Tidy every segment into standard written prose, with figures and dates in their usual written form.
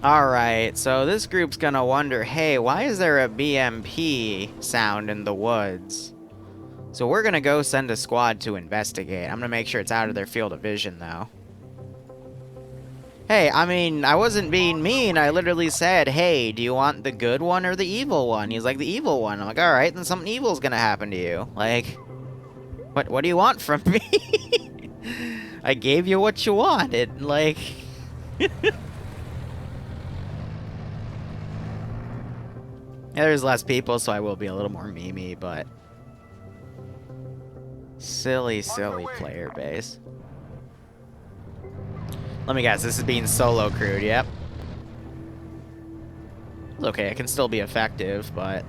Alright, so this group's gonna wonder, hey, why is there a BMP sound in the woods? So we're gonna go send a squad to investigate. I'm gonna make sure it's out of their field of vision, though. Hey, I mean, I wasn't being mean. I literally said, hey, do you want the good one or the evil one? He's like, the evil one. I'm like, alright, then something evil's gonna happen to you. Like, what do you want from me? I gave you what you wanted, like... Yeah, there's less people, so I will be a little more memey, but... Silly, silly player base. Let me guess, this is being solo crewed, yep. It's okay, it can still be effective, but...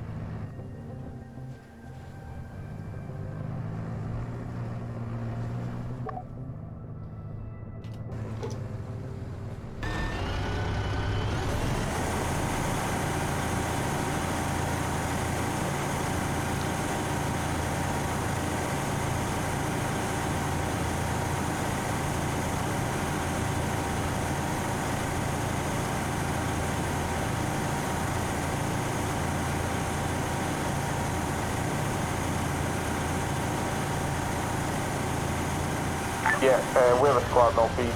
Yeah, we have a squad northeast,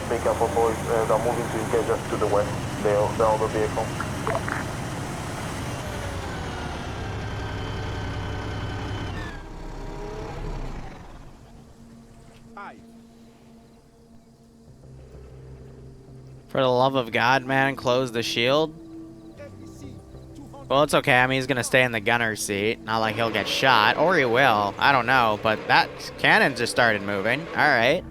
big couple boys, they're moving to engage us to the west. They're on the vehicle. For the love of God, man, close the shield. Well, it's okay. I mean, he's gonna stay in the gunner's seat. Not like he'll get shot. Or he will. I don't know. But that cannon just started moving. Alright.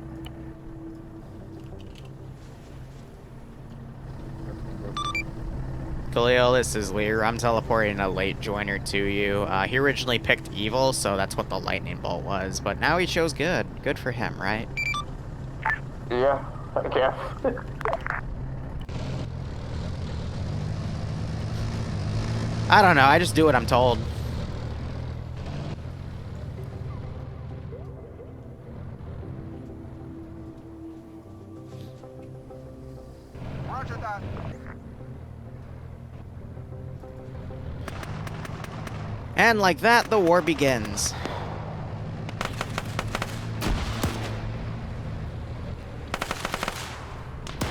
Khalil, this is Liru. I'm teleporting a late joiner to you. He originally picked evil, so that's what the lightning bolt was. But now he chose good. Good for him, right? Yeah, I guess. I don't know. I just do what I'm told. Roger that. And like that, the war begins.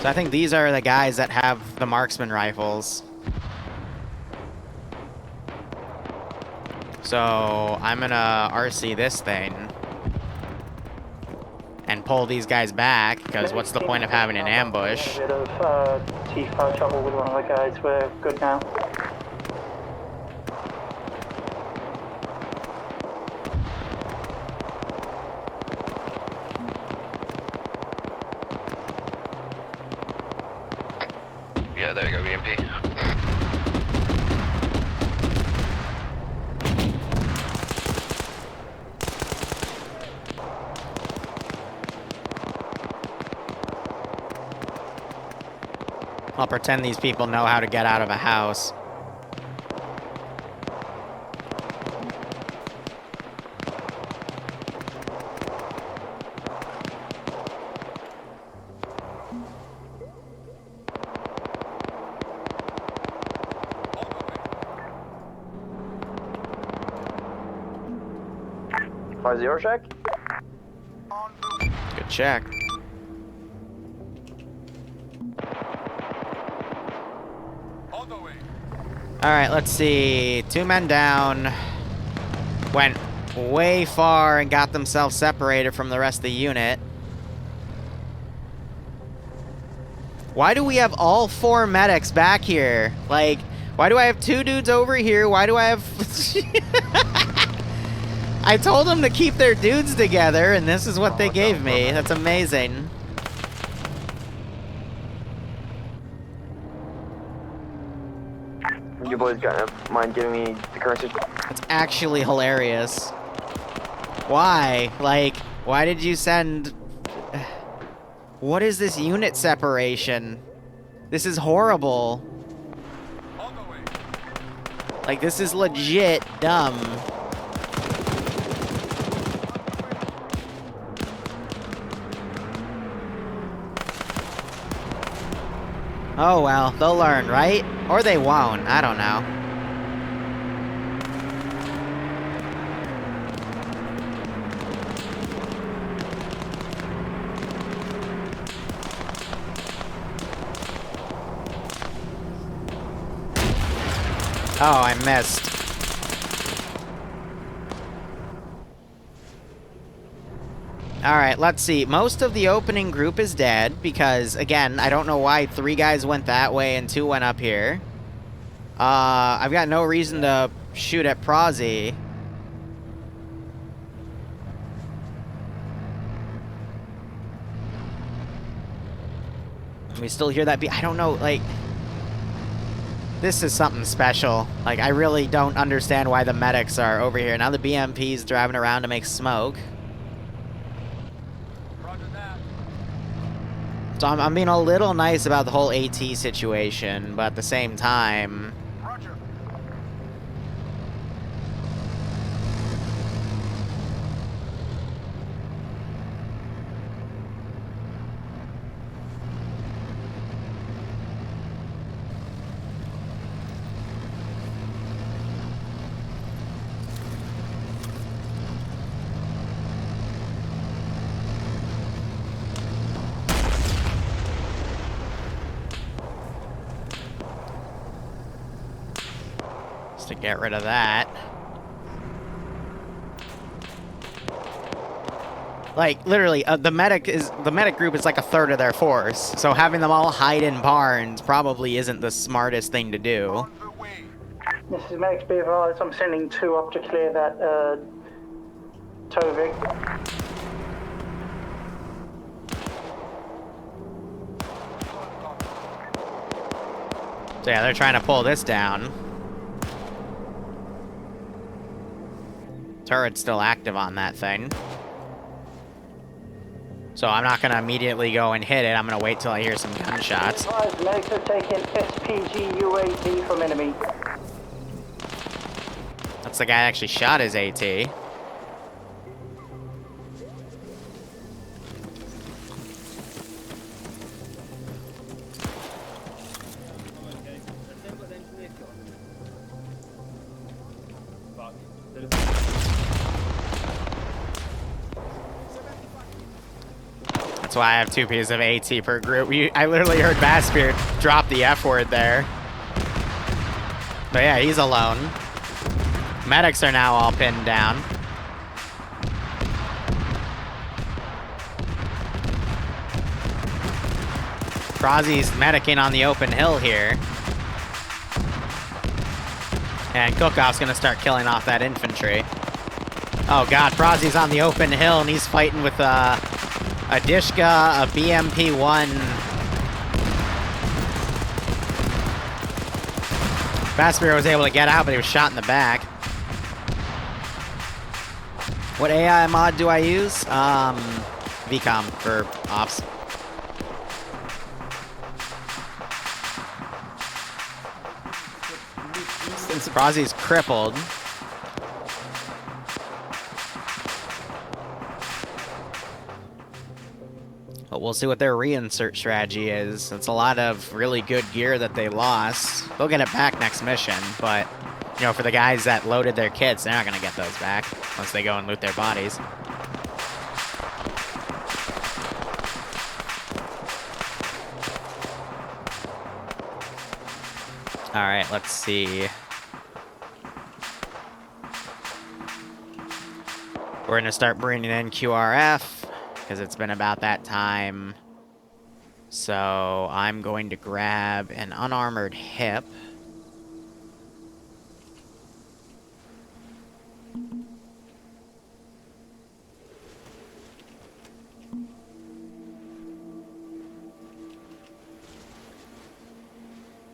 So I think these are the guys that have the marksman rifles. So I'm gonna RC this thing and pull these guys back, because what's the point of having an ambush? A bit of T5 trouble with one of the guys. We're good now. Yeah, there you go, BMP. I'll pretend these people know how to get out of a house. Zero check? Good check. Alright, let's see. 2 men down. Went way far and got themselves separated from the rest of the unit. Why do we have all 4 medics back here? Like, why do I have 2 dudes over here? Why do I have... I told them to keep their dudes together, and this is what they gave me. That's amazing. You boys got mind giving me the current situation? That's actually hilarious. Why? Like, why did you send... What is this unit separation? This is horrible. Like, this is legit dumb. Oh well, they'll learn, right? Or they won't, I don't know. Oh, I missed. Alright, let's see. Most of the opening group is dead, because, again, I don't know why 3 guys went that way and 2 went up here. I've got no reason to shoot at Prozzy. We still hear that beat. I don't know, like... This is something special. Like, I really don't understand why the medics are over here. Now the BMP's driving around to make smoke. So I'm being a little nice about the whole AT situation, but at the same time... Roger. To get rid of that. Like, literally, the medic group is like a third of their force, so having them all hide in barns probably isn't the smartest thing to do. On the way. This is Max, be advised, I'm sending 2 up to clear that Tovik. So yeah, they're trying to pull this down. Turret's still active on that thing. So I'm not gonna immediately go and hit it. I'm gonna wait till I hear some gunshots. Advised, medics are taking SPG UAV from enemy. That's the guy that actually shot his AT. That's why I have 2 pieces of AT per group. I literally heard Bassbeard drop the F word there. But yeah, he's alone. Medics are now all pinned down. Prozzy's medicing on the open hill here. And Cookoff's gonna start killing off that infantry. Oh god, Prozzy's on the open hill and he's fighting with a Dishka, a BMP-1. Bassbeard was able to get out, but he was shot in the back. What AI mod do I use? VCOM for ops. Since Prozzy's crippled. But we'll see what their reinsert strategy is. It's a lot of really good gear that they lost. They'll get it back next mission, but, you know, for the guys that loaded their kits, they're not going to get those back once they go and loot their bodies. Alright, let's see. We're going to start bringing in QRF. Because it's been about that time. So I'm going to grab an unarmored hip. I'm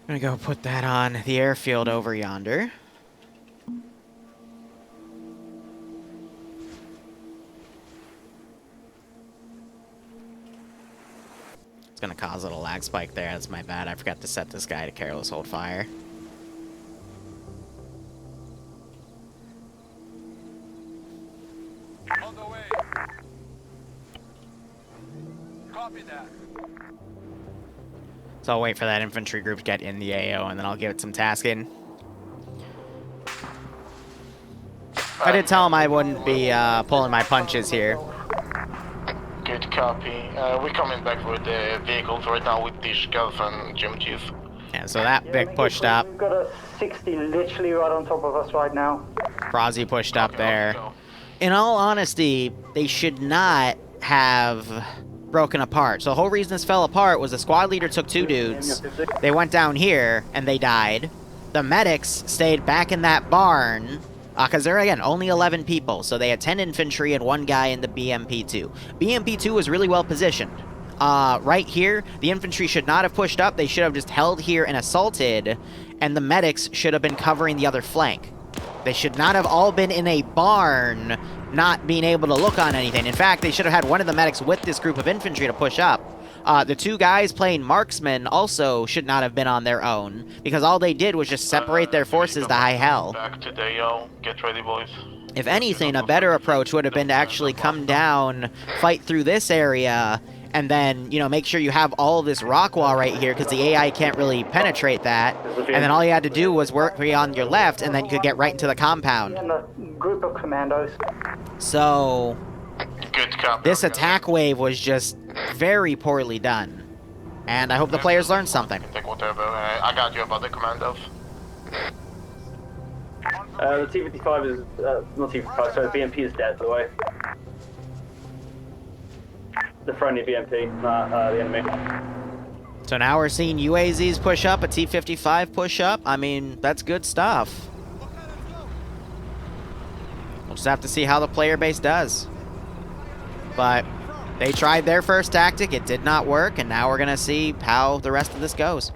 gonna go put that on the airfield over yonder. It's gonna cause a little lag spike there. That's my bad. I forgot to set this guy to careless hold fire. On the way. Copy that. So I'll wait for that infantry group to get in the AO, and then I'll give it some tasking. I did tell him I wouldn't be pulling my punches here. Good copy. We're coming back with the vehicles right now with Dishkov and Jim Chief. Yeah, so that big pushed up. We've got a 60 literally right on top of us right now. Frozzy pushed up there. In all honesty, they should not have broken apart. So the whole reason this fell apart was the squad leader took 2 dudes. They went down here, and they died. The medics stayed back in that barn, because there are, again, only 11 people. So they had 10 infantry and 1 guy in the BMP-2. BMP-2 was really well positioned. Right here, the infantry should not have pushed up. They should have just held here and assaulted, and the medics should have been covering the other flank. They should not have all been in a barn, not being able to look on anything. In fact, they should have had one of the medics with this group of infantry to push up. The 2 guys playing marksman also should not have been on their own, because all they did was just separate their forces to high hell. Back to the AO. Get ready, boys. If anything, a better approach would have been to actually come down, fight through this area, and then, you know, make sure you have all of this rock wall right here, because the AI can't really penetrate that. And then all you had to do was work on your left, and then you could get right into the compound. And a group of commandos. So, Good copy. this attack wave was just very poorly done. And I hope the players learned something. Take whatever. I got you about the commandos. The T-55 is, not T-55, sorry, the BMP is dead, by the way. The friendly BMP, not the enemy. So now we're seeing UAZs push up, a T-55 push up. I mean, that's good stuff. We'll just have to see how the player base does. But they tried their first tactic, it did not work, and now we're gonna see how the rest of this goes.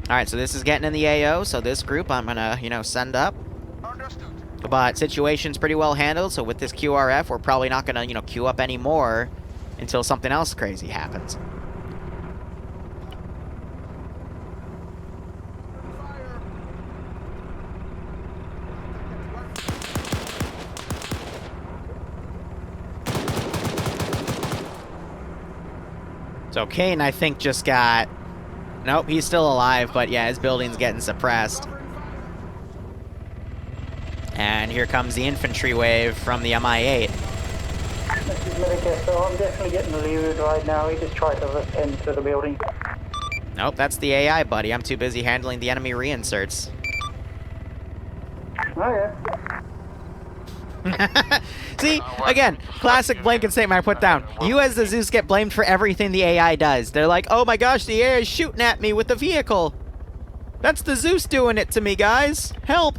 Alright, so this is getting in the AO, so this group I'm gonna, you know, send up. But situation's pretty well handled, so with this QRF, we're probably not gonna, you know, queue up anymore until something else crazy happens. So Kane, I think, just got... Nope, he's still alive, but yeah, his building's getting suppressed. And here comes the infantry wave from the MI-8. This is Medicare, so I'm definitely getting Liru right now. He just tried to enter the building. Nope, that's the AI, buddy. I'm too busy handling the enemy reinserts. Okay. See, again, classic blanket statement I put down. You as the Zeus get blamed for everything the AI does. They're like, oh my gosh, the AI is shooting at me with the vehicle. That's the Zeus doing it to me, guys. Help.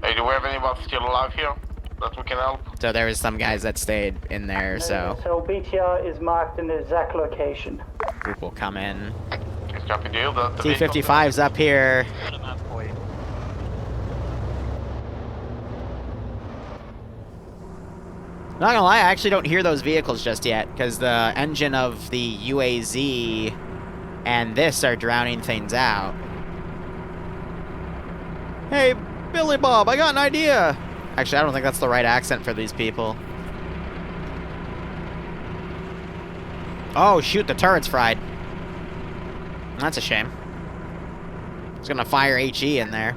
Hey, do we have anyone still alive here that we can help? So there was some guys that stayed in there, so So BTR is marked in the exact location. group will come in. Good copy deal. The T-55's up here. Not gonna lie, I actually don't hear those vehicles just yet, because the engine of the UAZ and this are drowning things out. Hey, Billy Bob, I got an idea! Actually, I don't think that's the right accent for these people. Oh, shoot, the turret's fried. That's a shame. It's gonna fire HE in there.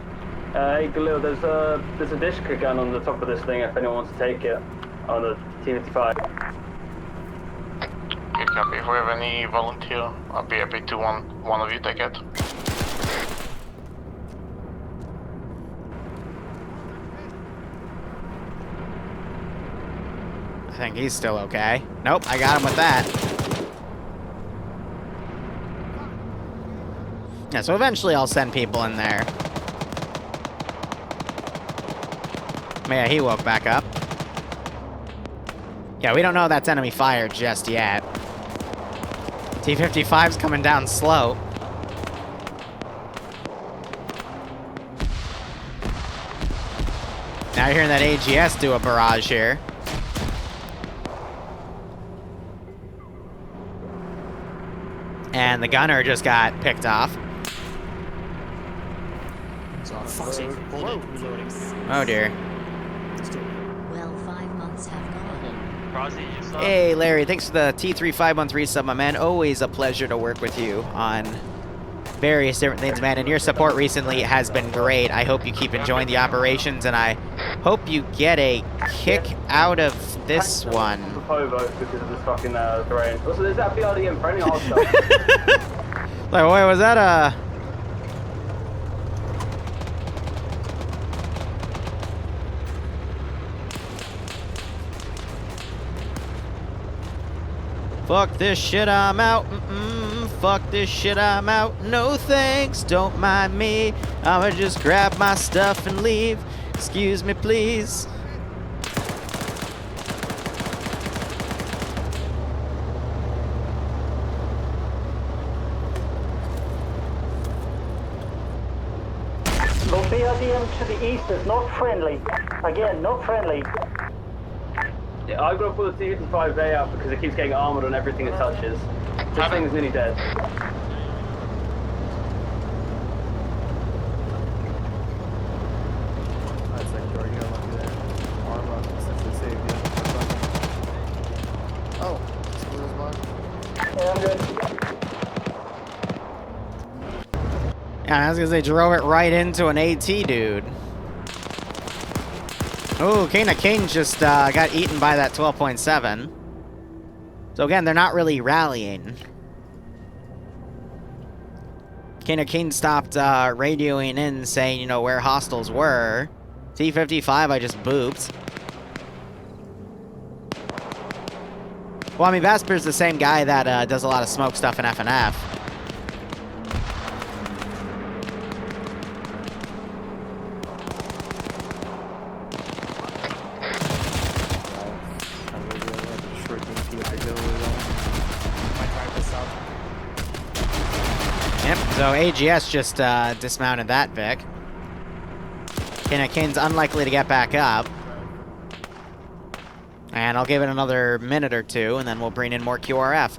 Hey, Galil, there's a dish gun on the top of this thing if anyone wants to take it. On the T-55. Good copy. If we have any volunteer, I'll be happy to one of you take it. I think he's still okay. Nope, I got him with that. Yeah, so eventually I'll send people in there. Yeah, he woke back up. Yeah, we don't know that's enemy fire just yet. T-55's coming down slow. Now you're hearing that AGS do a barrage here. And the gunner just got picked off. Oh dear. Well, 5 months have gone. Rozzy, you saw? Hey, Larry, thanks for the T3513 sub, my man. Always a pleasure to work with you on various different things, man. And your support recently has been great. I hope you keep enjoying the operations, and I hope you get a kick out of this one. Fapovo because of this fucking terrain. Also, there's that BRD in front of your stuff. Like, wait, was that a... Fuck this shit, I'm out. Fuck this shit, I'm out. No thanks, don't mind me. I'ma just grab my stuff and leave. Excuse me, please. Look, BRDM to the east is not friendly. Again, not friendly. Yeah, I've got to pull the T55A out because it keeps getting armored on everything it touches. This thing is nearly dead. Yeah, I'm good. Yeah, I was gonna say, drove it right into an AT, dude. Oh, Kana Kane just got eaten by that 12.7. So again, they're not really rallying. Kana Kane stopped radioing in, saying, you know, where hostiles were. T-55, I just booped. Well, I mean, Vesper's the same guy that does a lot of smoke stuff in FNF. Yep, so AGS just dismounted that Vic. Kane's unlikely to get back up. And I'll give it another minute or two, and then we'll bring in more QRF.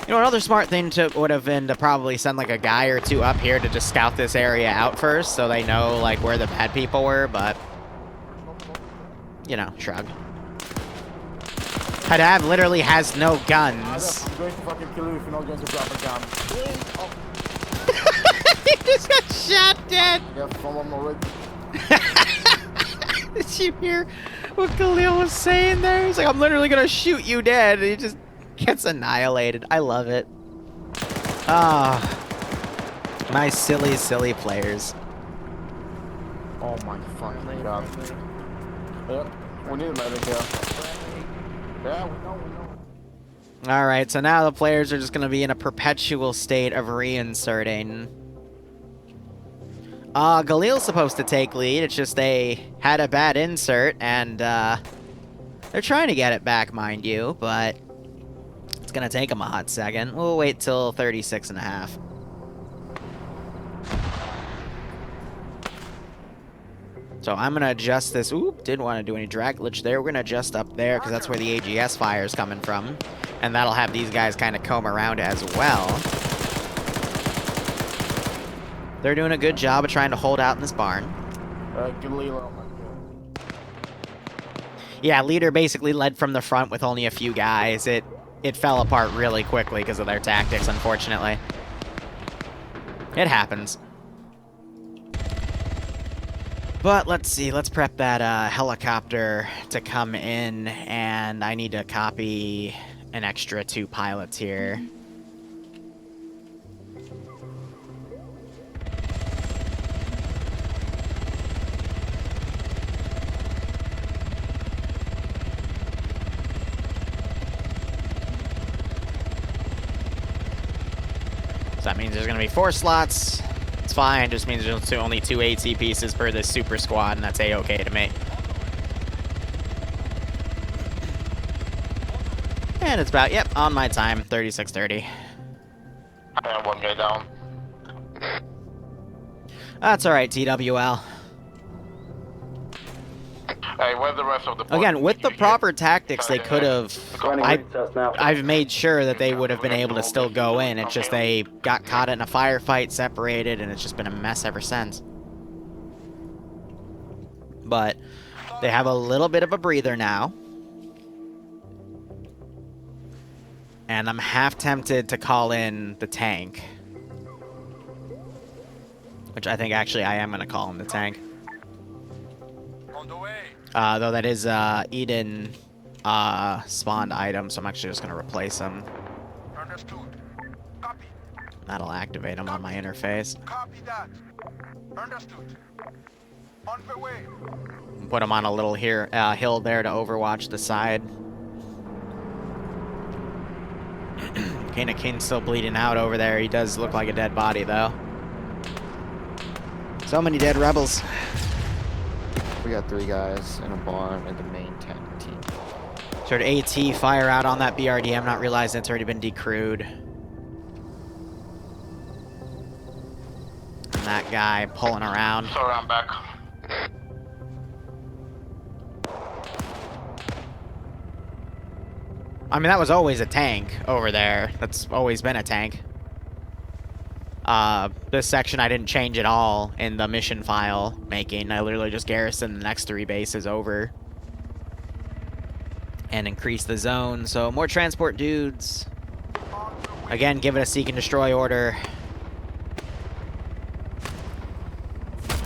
You know, another smart thing would have been to probably send like a guy or two up here to just scout this area out first, so they know like where the bad people were, but... You know, shrug. Hadav literally has no guns. I'm going to fucking kill you if you're not going to drop a gun. He just got shot dead! Yeah, someone already. Did you hear what Khalil was saying there? He's like, I'm literally gonna shoot you dead. And he just gets annihilated. I love it. Ah, my silly, silly players. Oh my fucking god. Yeah, we need a medic here. Yeah, we know. Alright, so now the players are just gonna be in a perpetual state of reinserting. Galil's supposed to take lead, it's just they had a bad insert, and, they're trying to get it back, mind you, but it's gonna take them a hot second. We'll wait till 36.5. So I'm gonna adjust this. Oop, didn't want to do any drag glitch there. We're gonna adjust up there, because that's where the AGS fire is coming from. And that'll have these guys kind of comb around as well. They're doing a good job of trying to hold out in this barn. Yeah, leader basically led from the front with only a few guys. It fell apart really quickly because of their tactics, unfortunately. It happens. But let's see, let's prep that helicopter to come in, and I need to copy an extra 2 pilots here. So that means there's going to be 4 slots. It's fine, just means there's only 2 AT pieces per this super squad, and that's A-okay to me. And it's about, yep, on my time, 36:30. And one guy down. That's alright, TWL. Hey, where's the rest of the Again, with the proper tactics, they could have... I've made sure that they would have been able to still go in. It's just they got caught in a firefight, separated, and it's just been a mess ever since. but they have a little bit of a breather now. And I'm half tempted to call in the tank. Which I think actually I am going to call in the tank. On the way. Though that is Eden spawned item, so I'm actually just going to replace him. Understood. Copy. That'll activate him on my interface. Copy that. Understood. On the way. Put him on a little hill there to overwatch the side. Kana King's still bleeding out over there. He does look like a dead body, though. So many dead rebels. We got 3 guys in a barn in the main tank team. Sort of AT fire out on that BRD. I'm not realizing it's already been decrewed. And that guy pulling around. Sorry, I'm back. I mean, that was always a tank over there. That's always been a tank. This section I didn't change at all in the mission file making. I literally just garrisoned the next 3 bases over. And increased the zone, so more transport dudes. Again, give it a seek and destroy order.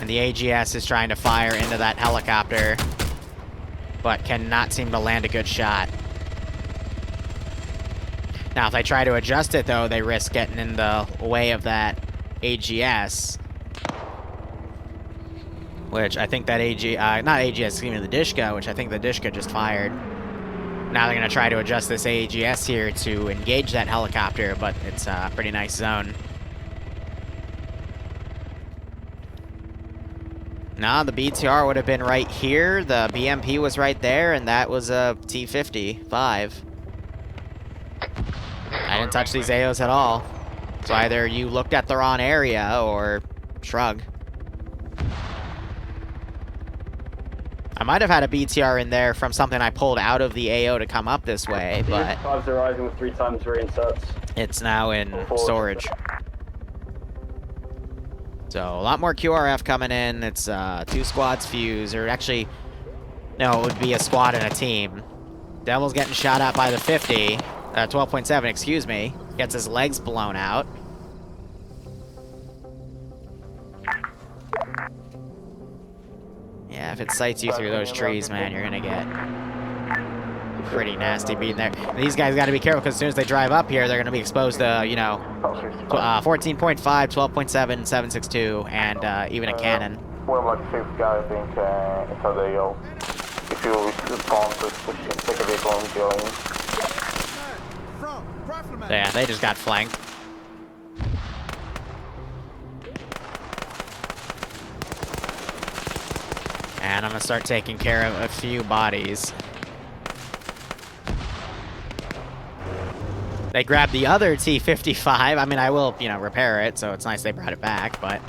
And the AGS is trying to fire into that helicopter, but cannot seem to land a good shot. Now, if they try to adjust it, though, they risk getting in the way of that AGS. Which I think that not AGS, excuse me, the Dishka, which I think the Dishka just fired. Now they're going to try to adjust this AGS here to engage that helicopter, but it's a pretty nice zone. Nah, the BTR would have been right here. The BMP was right there, and that was a T-55. I didn't touch these AOs at all. So either you looked at the wrong area or shrug. I might have had a BTR in there from something I pulled out of the AO to come up this way, but 5's arriving with 3 times reinsets. it's now in storage. So a lot more QRF coming in. It's 2 squads fuse, or actually, no, it would be a squad and a team. Devil's getting shot at by the 50. 12.7, excuse me. Gets his legs blown out. Yeah, if it sights you through those trees, man, you're gonna get pretty nasty beating there. These guys gotta be careful, because as soon as they drive up here, they're gonna be exposed to, you know, 14.5, 12.7, 7.62, and even a cannon. We have like 6 guys inside the AO. If you respond, just push in, take a vehicle and go in. Yeah, they just got flanked. And I'm gonna start taking care of a few bodies. They grabbed the other T-55. I mean, I will, you know, repair it, so it's nice they brought it back, but...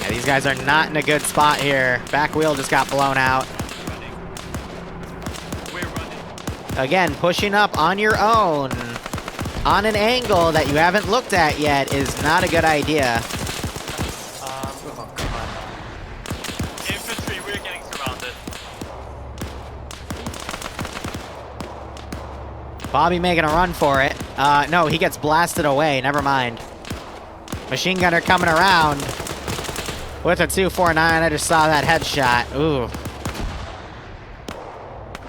Yeah, these guys are not in a good spot here. Back wheel just got blown out. Again, pushing up on your own, on an angle that you haven't looked at yet, is not a good idea. Infantry, we're getting surrounded. Bobby making a run for it. No, he gets blasted away. Never mind. Machine gunner coming around with a 249. I just saw that headshot. Ooh.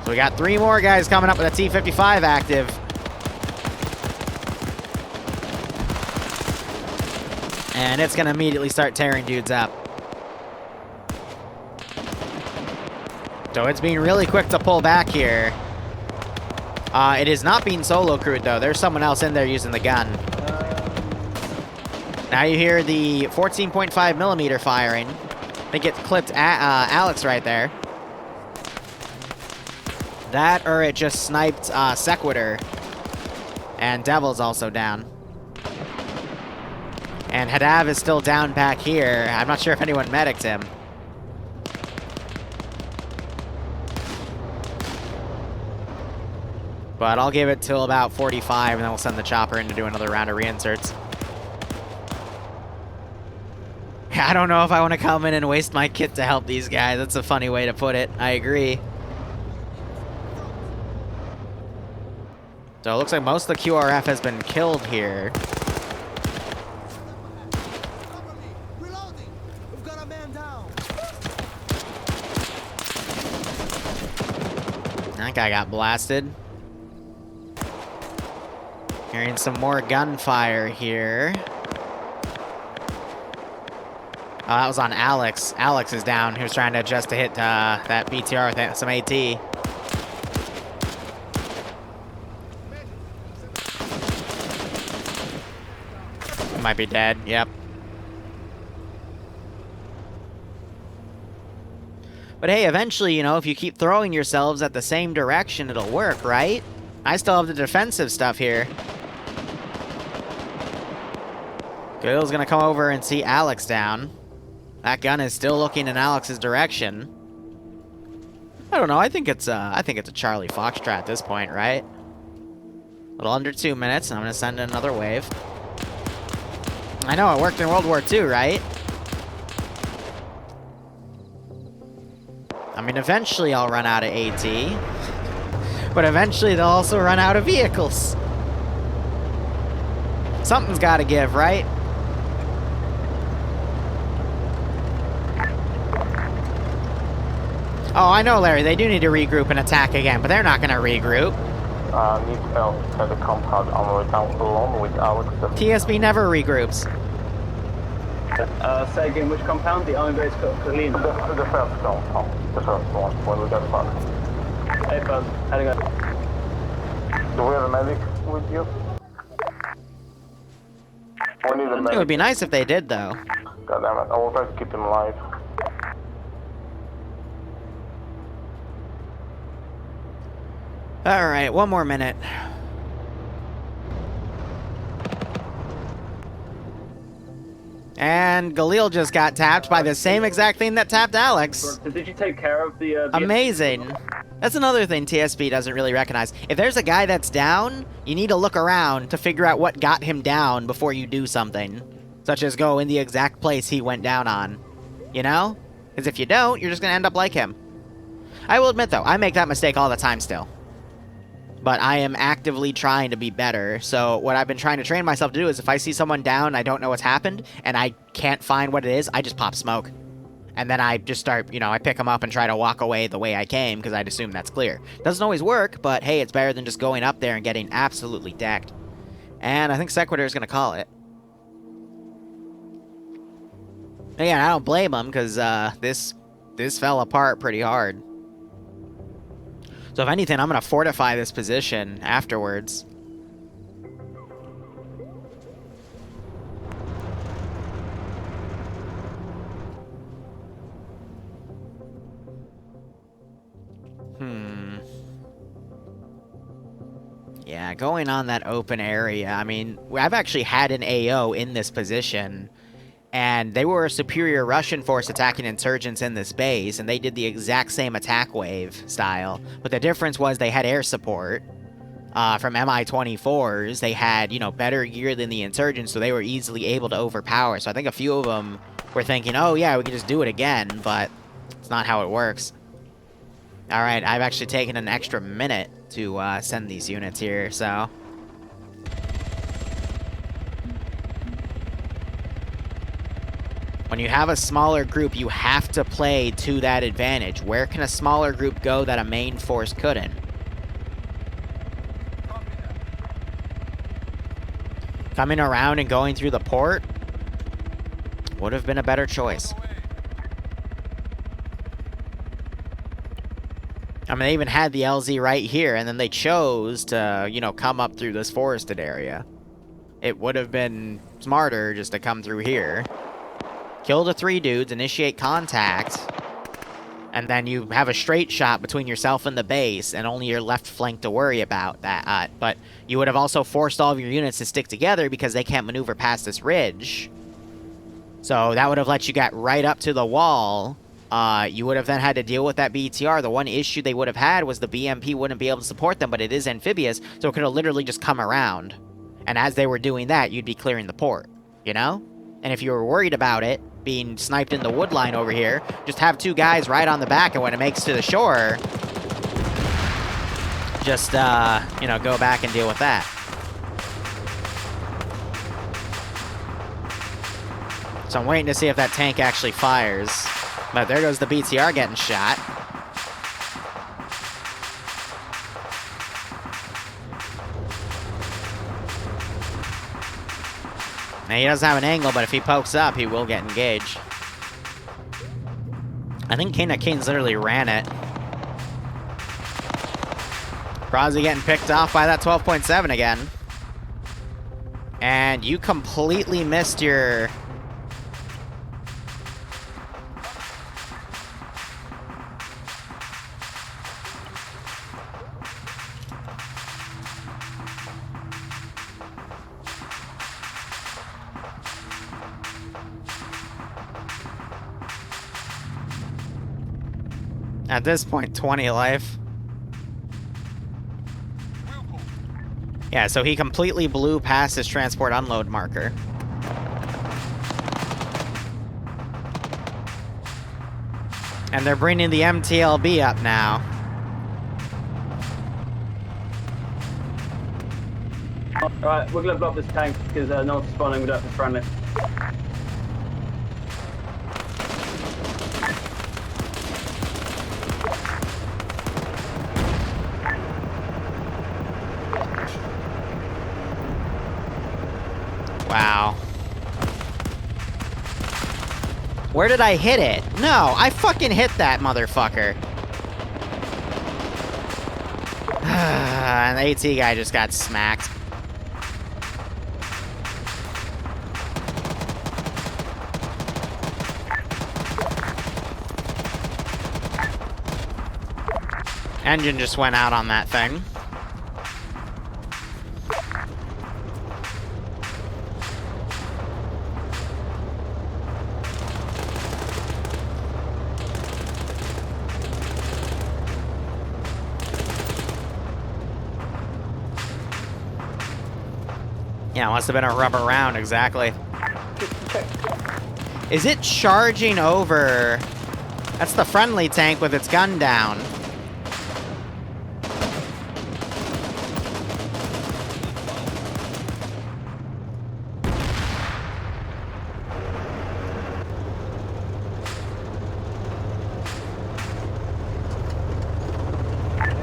So we got 3 more guys coming up with a T-55 active. And it's going to immediately start tearing dudes up. So it's being really quick to pull back here. It is not being solo crewed, though. There's someone else in there using the gun. Now you hear the 14.5 millimeter firing. I think it clipped Alex right there. That, or it just sniped Sequitur. And Devil's also down. And Hadav is still down back here. I'm not sure if anyone medicked him. But I'll give it till about 45, and then we'll send the chopper in to do another round of reinserts. I don't know if I want to come in and waste my kit to help these guys. That's a funny way to put it. I agree. So it looks like most of the QRF has been killed here. Reloading. We've got a man down. That guy got blasted. Hearing some more gunfire here. Oh, that was on Alex. Alex is down. He was trying to adjust to hit that BTR with some AT. He might be dead. Yep. But hey, eventually, you know, if you keep throwing yourselves at the same direction, it'll work, right? I still have the defensive stuff here. Goodill's gonna come over and see Alex down. That gun is still looking in Alex's direction. I don't know, I think it's a Charlie Foxtrot at this point, right? A little under 2 minutes, and I'm gonna send in another wave. I know, it worked in World War II, right? I mean, eventually I'll run out of AT. But eventually they'll also run out of vehicles. Something's gotta give, right? Oh, I know, Larry, they do need to regroup and attack again, but they're not gonna regroup. Need help at the compound on the way down alone with Alex. TSB never regroups. Say again, which compound? The unbase McLean. The first compound. The first one, when we got back. Hey, bud. How'd it go? Do we have a medic with you? We need a It medic. would be nice if they did, though. God damn it, I will try to keep him alive. Alright, one more minute. And Galil just got tapped by the same exact thing that tapped Alex. Did you take care of the... Amazing. That's another thing TSB doesn't really recognize. If there's a guy that's down, you need to look around to figure out what got him down before you do something. Such as go in the exact place he went down on. You know? Because if you don't, you're just going to end up like him. I will admit, though, I make that mistake all the time still. But I am actively trying to be better. So what I've been trying to train myself to do is if I see someone down and I don't know what's happened, and I can't find what it is, I just pop smoke. And then I just start, you know, I pick them up and try to walk away the way I came, because I'd assume that's clear. Doesn't always work, but hey, it's better than just going up there and getting absolutely decked. And I think Sequitur is going to call it. Again, I don't blame him, because this fell apart pretty hard. So if anything, I'm going to fortify this position afterwards. Yeah, going on that open area, I mean, I've actually had an AO in this position, and they were a superior Russian force attacking insurgents in this base, and they did the exact same attack wave style. But the difference was they had air support from Mi-24s. They had, you know, better gear than the insurgents, so they were easily able to overpower. So I think a few of them were thinking, oh yeah, we can just do it again, but it's not how it works. Alright, I've actually taken an extra minute to send these units here, so... When you have a smaller group, you have to play to that advantage. Where can a smaller group go that a main force couldn't? Coming around and going through the port would have been a better choice. I mean, they even had the LZ right here, and then they chose to, you know, come up through this forested area. It would have been smarter just to come through here. Kill the 3 dudes, initiate contact, and then you have a straight shot between yourself and the base, and only your left flank to worry about that. But you would have also forced all of your units to stick together because they can't maneuver past this ridge. So that would have let you get right up to the wall. You would have then had to deal with that BTR. The one issue they would have had was the BMP wouldn't be able to support them, but it is amphibious, so it could have literally just come around. And as they were doing that, you'd be clearing the port, you know? And if you were worried about it, being sniped in the wood line over here. Just have 2 guys right on the back, and when it makes to the shore, just, you know, go back and deal with that. So I'm waiting to see if that tank actually fires. But there goes the BTR getting shot. Now, he doesn't have an angle, but if he pokes up, he will get engaged. I think King's literally ran it. Brazzy getting picked off by that 12.7 again. And you completely missed your... At this point, 20 life. Yeah, so he completely blew past his transport unload marker. And they're bringing the MTLB up now. Alright, we're gonna block this tank because no one's spawning with us in friendly. Wow. Where did I hit it? No, I fucking hit that motherfucker. And the AT guy just got smacked. Engine just went out on that thing. Yeah, it must have been a rubber round, exactly. Is it charging over? That's the friendly tank with its gun down.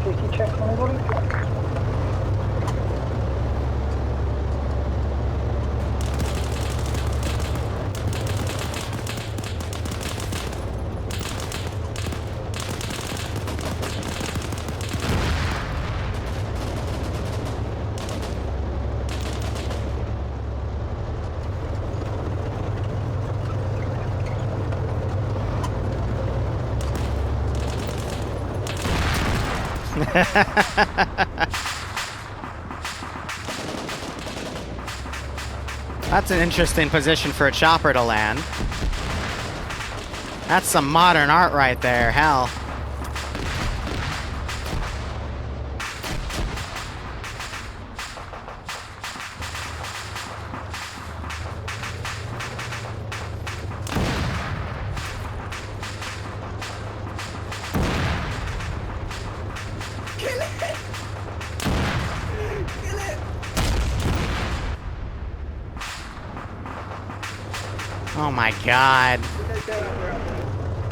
Safety check on anybody? That's an interesting position for a chopper to land. That's some modern art right there, hell. Oh my god.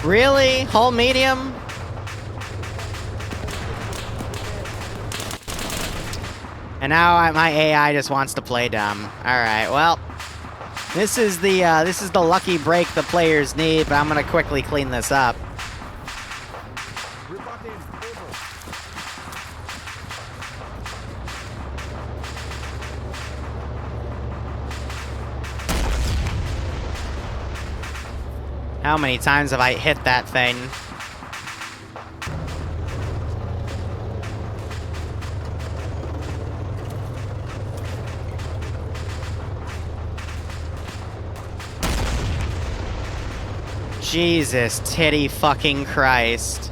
Really? Hull medium? And now my AI just wants to play dumb. Alright, well. This is the lucky break the players need, but I'm gonna quickly clean this up. How many times have I hit that thing? Jesus titty fucking Christ.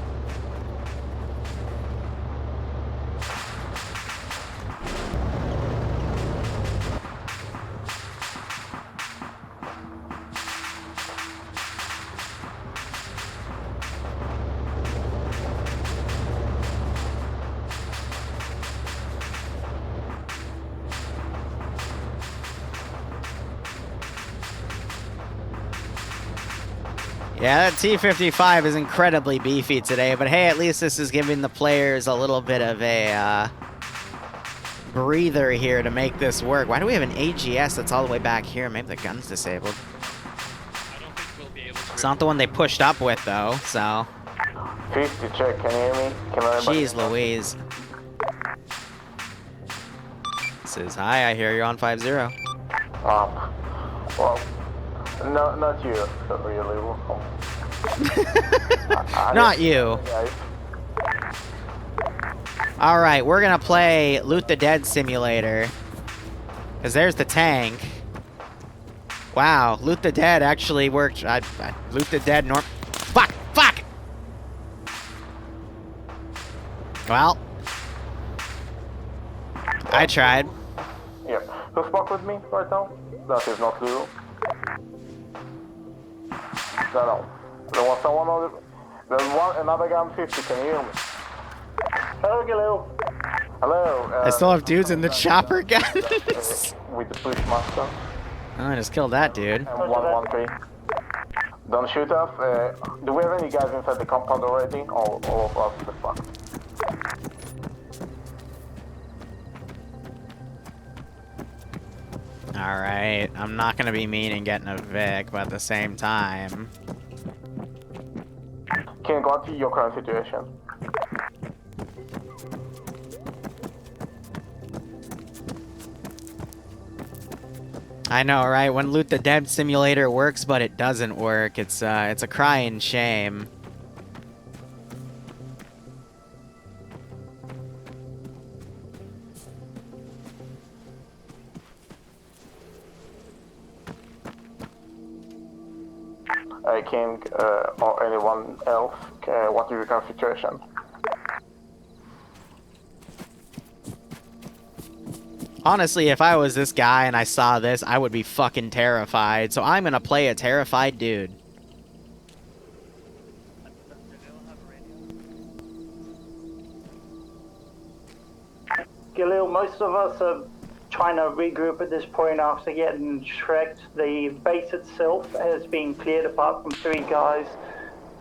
Yeah, that T-55 is incredibly beefy today, but hey, at least this is giving the players a little bit of a breather here to make this work. Why do we have an AGS that's all the way back here? Maybe the gun's disabled. It's not the one they pushed up with, though, so... 50 check, can you hear me? Can anybody Jeez Louise. This is, hi, I hear you're on 5-0. Well, no, not you, really. Not you. Guys. Alright, we're gonna play Loot the Dead Simulator. Because there's the tank. Wow, Loot the Dead actually worked. Loot the Dead Fuck! Fuck! Well. I tried. Yep. Who spoke with me right now? That is not Liru. No. There was someone on the... There's another guy on 50, can you hear me? Hello. Hello. I still have dudes in the chopper guns. With the Bushmaster. Oh, I just killed that dude. And 113. Don't shoot us. Do we have any guys inside the compound already? All of us the fuck. Alright, I'm not gonna be mean and getting a Vic, but at the same time... Can you go to your current situation? I know, right? When Loot the Dead Simulator works, but it doesn't work, it's a crying shame. King, or anyone else, what is your current situation? Honestly, if I was this guy and I saw this, I would be fucking terrified. So I'm gonna play a terrified dude. Galil, most of us are trying to regroup at this point after getting shreked. The base itself has been cleared apart from 3 guys,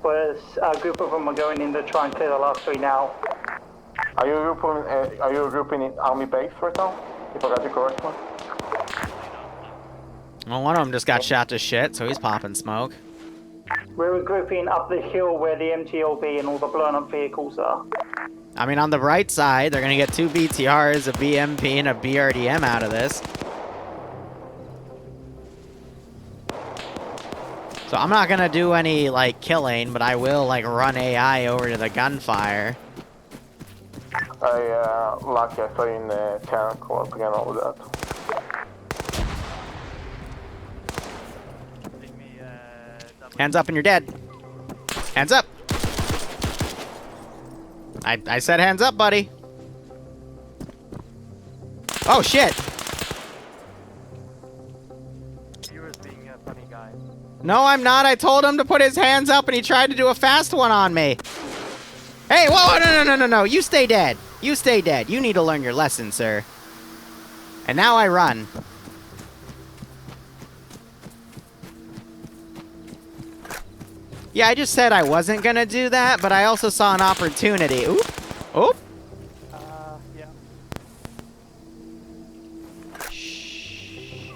but a group of them are going in to try and clear the last 3 now. Are you grouping in army base right now? If I got you correctly? Well, one of them just got shot to shit, so he's popping smoke. We're regrouping up the hill where the MTLB and all the blown up vehicles are. I mean, on the right side, they're gonna get 2 BTRs, a BMP, and a BRDM out of this. So I'm not gonna do any, like, killing, but I will, like, run AI over to the gunfire. Lucky I saw you in the tank club again, all that. Hands up and you're dead. Hands up! I said hands up, buddy. Oh, shit! You're being a funny guy. No, I'm not. I told him to put his hands up and he tried to do a fast one on me. Hey, whoa, no. You stay dead. You stay dead. You need to learn your lesson, sir. And now I run. Yeah, I just said I wasn't gonna do that, but I also saw an opportunity. Oop. Oop. Yeah. Shh.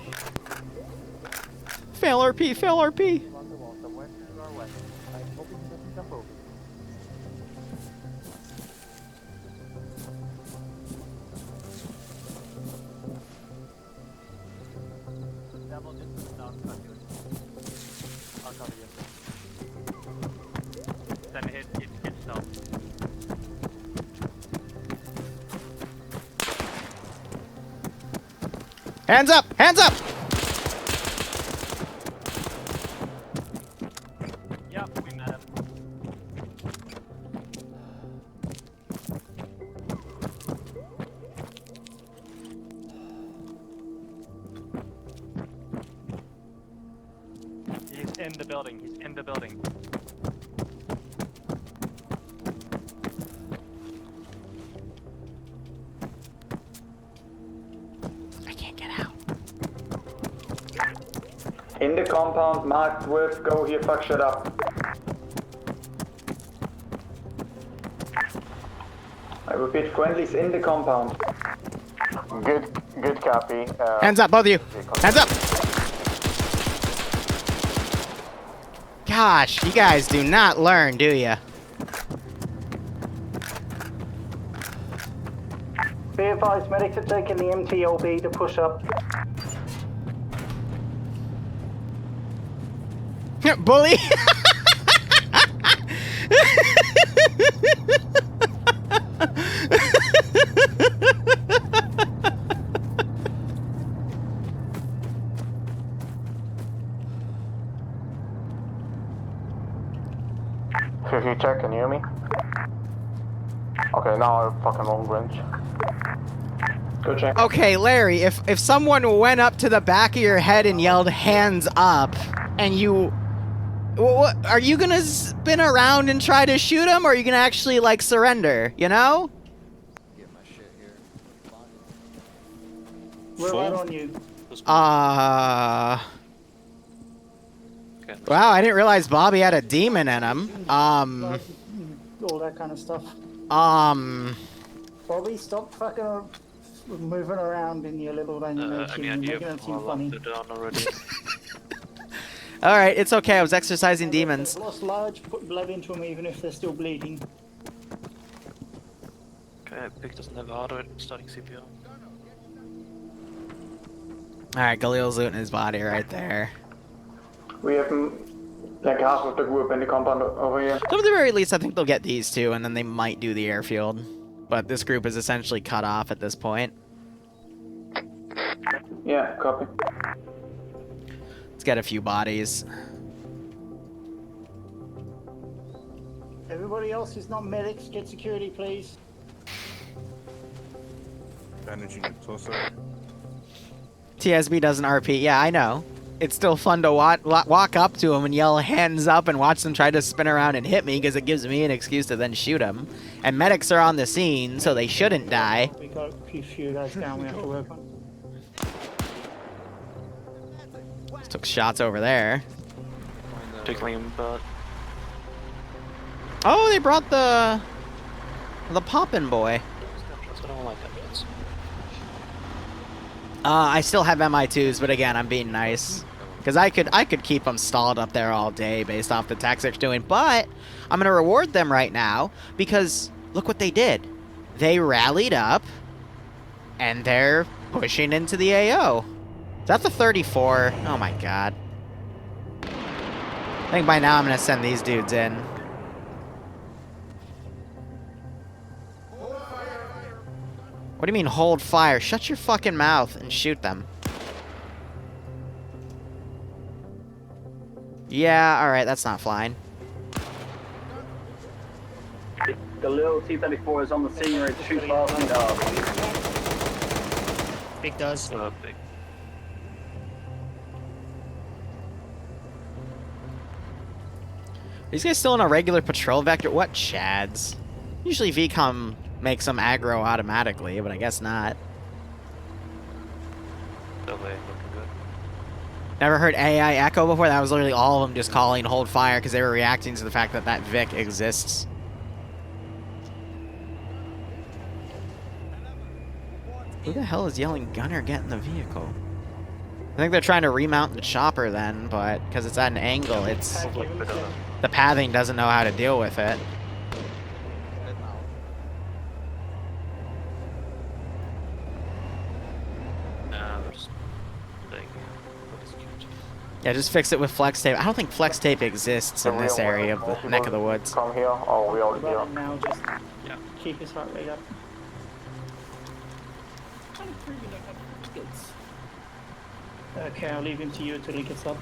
Fail RP, fail RP. On the wall, somewhere to our west. I'm hoping he doesn't jump over. Double distance down, I'll cover you. Then hit yourself. Hands up! Hands up! Yep, we met him. He's in the building. He's in the building. In the compound marked with go here, fuck shit up. I repeat, friendlies in the compound. Good copy. Hands up, both of you. Hands up. Gosh, you guys do not learn, do ya? Be advised, medics are taking the MTLB to push up. Bully. If you check, can you hear me? Okay, now I fucking long range. Go check. Okay, Larry, if someone went up to the back of your head and yelled hands up, and you... What, are you gonna spin around and try to shoot him, or are you gonna actually, like, surrender, you know? We're right on you. Wow, I didn't realize Bobby had a demon in him. All that kind of stuff. Bobby, stop fucking moving around in your little dynamo team. You're making it seem funny. Alright, it's okay, I was exercising demons. They've lost large, put blood into them even if they're still bleeding. Okay, Pick doesn't have hardware starting CPR. Alright, Galil's looting his body right there. We have like half of the group in the compound over here. So at the very least, I think they'll get these two, and then they might do the airfield. But this group is essentially cut off at this point. Yeah, copy. Let's get a few bodies. Everybody else who's not medics, get security, please. Managing closer. TSB doesn't RP. Yeah, I know. It's still fun to walk up to him and yell hands up and watch them try to spin around and hit me because it gives me an excuse to then shoot them. And medics are on the scene, so they shouldn't die. We got a few guys down we have to work on. Took shots over there. Tickling him, but Oh, they brought the poppin' boy. I don't like that. I still have MI2s, but again, I'm being nice. Because I could keep them stalled up there all day based off the tactics they're doing, but I'm going to reward them right now because look what they did. They rallied up, and they're pushing into the AO. Is that the 34? Oh my god. I think by now I'm going to send these dudes in. What do you mean, hold fire? Shut your fucking mouth and shoot them. Yeah, alright, that's not flying. The little T-34 is on the scene ready to shoot fast. Big does. Big. These guys still in a regular patrol vector? What chads? Usually VCOM makes them aggro automatically, but I guess not. Still looking good. Never heard AI echo before? That was literally all of them just calling hold fire because they were reacting to the fact that that Vic exists. Who the hell is yelling gunner get in the vehicle? I think they're trying to remount the chopper then, but because it's at an angle, it's the pathing doesn't know how to deal with it. Yeah, just fix it with flex tape. I don't think flex tape exists in this area of the neck of the woods. Come here, or we all here. Now just keep his heart rate up. Okay, I'll leave him to you until he gets up.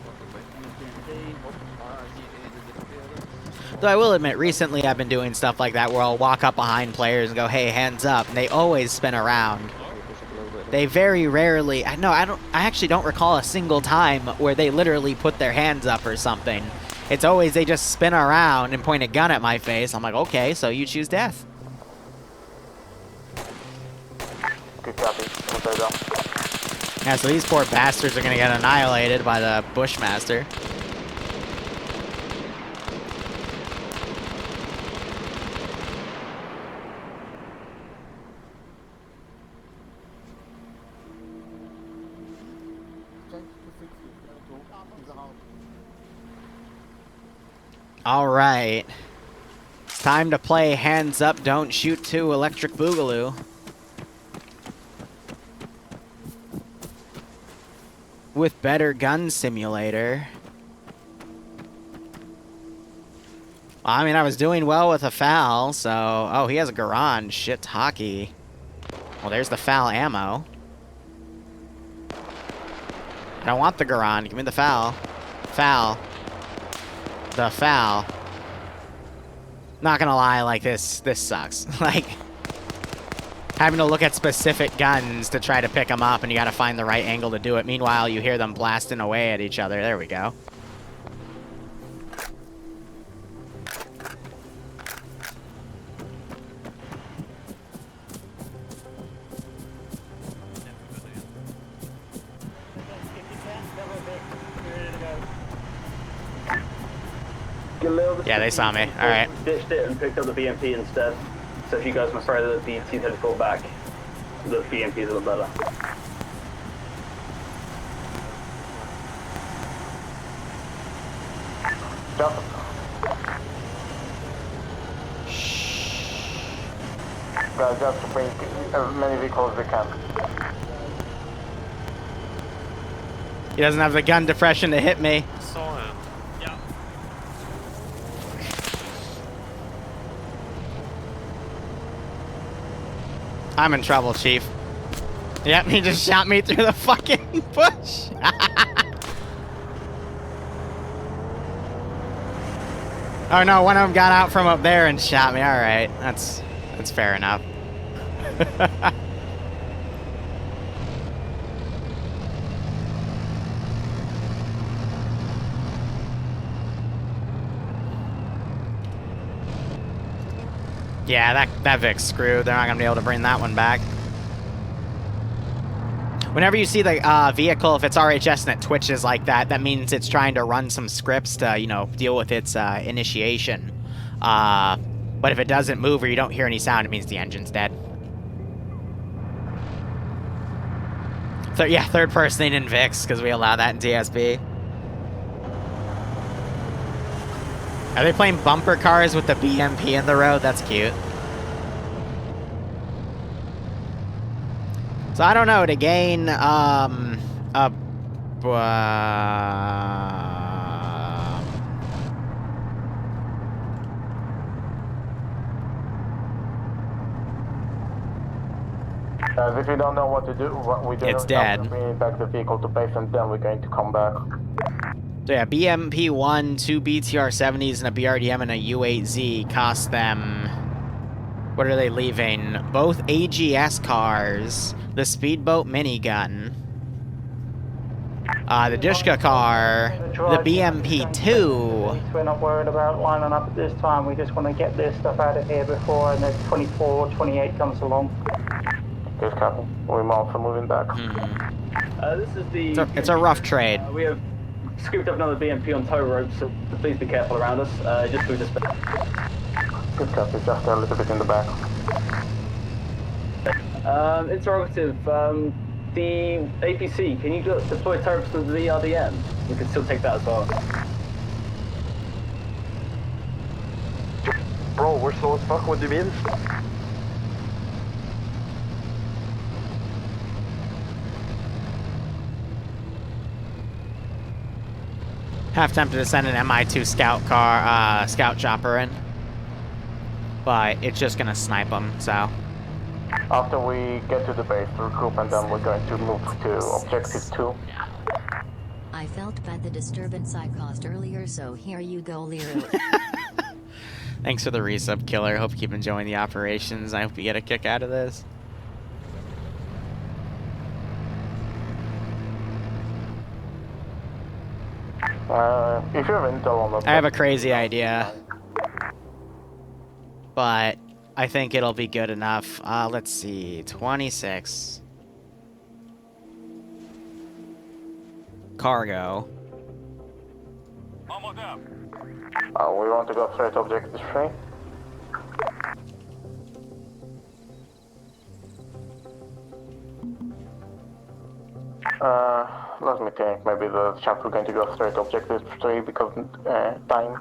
Though I will admit, recently I've been doing stuff like that where I'll walk up behind players and go, hey, hands up, and they always spin around. They very rarely, I actually don't recall a single time where they literally put their hands up or something. It's always they just spin around and point a gun at my face. I'm like, okay, so you choose death. Good copy. Yeah, so these poor bastards are gonna get annihilated by the Bushmaster. All right. It's time to play Hands Up, Don't Shoot 2 Electric Boogaloo. With Better Gun Simulator. Well, I mean, I was doing well with a foul, so... Oh, he has a Garand. Shit, hockey. Well, there's the foul ammo. I don't want the Garand. Give me the foul. Foul. The foul. Not gonna lie, like, this sucks. Like, having to look at specific guns to try to pick them up, and you gotta find the right angle to do it. Meanwhile, you hear them blasting away at each other. There we go. Yeah, they saw me. All right. Ditched it and picked up the BMP instead. So if you guys must sorry that the team had to fall back, the BMP is a little better. Just guys, just bring as many vehicles as we can. He doesn't have the gun depression to hit me. Saw him. Yeah. I'm in trouble, Chief. Yep, he just shot me through the fucking bush. Oh no, one of them got out from up there and shot me. All right, that's fair enough. Yeah, that Vic's screwed. They're not gonna be able to bring that one back. Whenever you see the vehicle, if it's RHS and it twitches like that, that means it's trying to run some scripts to, you know, deal with its initiation. But if it doesn't move or you don't hear any sound, it means the engine's dead. Yeah, third person in VIX, because we allow that in DSB. Are they playing bumper cars with the BMP in the road? That's cute. So I don't know, to gain, If you don't know what to do, what we do, It's dead. Bring back the vehicle to base, and then we're going to come back. So yeah, BMP-1, 2 BTR-70s, and a BRDM and a U-8Z cost them... What are they leaving? Both AGS cars, the speedboat minigun, the Dishka car, the BMP-2. We're not worried about lining up at this time. We just want to get this stuff out of here before the 24 or 28 comes along. Yes, Captain. We're also moving back. This is the... It's a rough trade. We have scooped up another BMP on tow ropes, so please be careful around us. Just through this bit. Good copy, just a little bit in the back. Interrogative, the APC, can you deploy turrets to the RDM? We can still take that as well. Bro, we're slow as fuck, what do you mean? Half tempted to send an MI2 scout car, scout chopper in. But it's just gonna snipe them, so. After we get to the base, regroup, and then we're going to move to objective 2. I felt bad the disturbance I caused earlier, so here you go, Liru. Thanks for the resub, Killer. Hope you keep enjoying the operations. I hope you get a kick out of this. If you have intel on the... I have a crazy idea. But I think it'll be good enough. Let's see. 26. cargo. Almost up. We want to go straight objective 3. Let me think. Maybe the chance we're going to go straight objective 3 because time.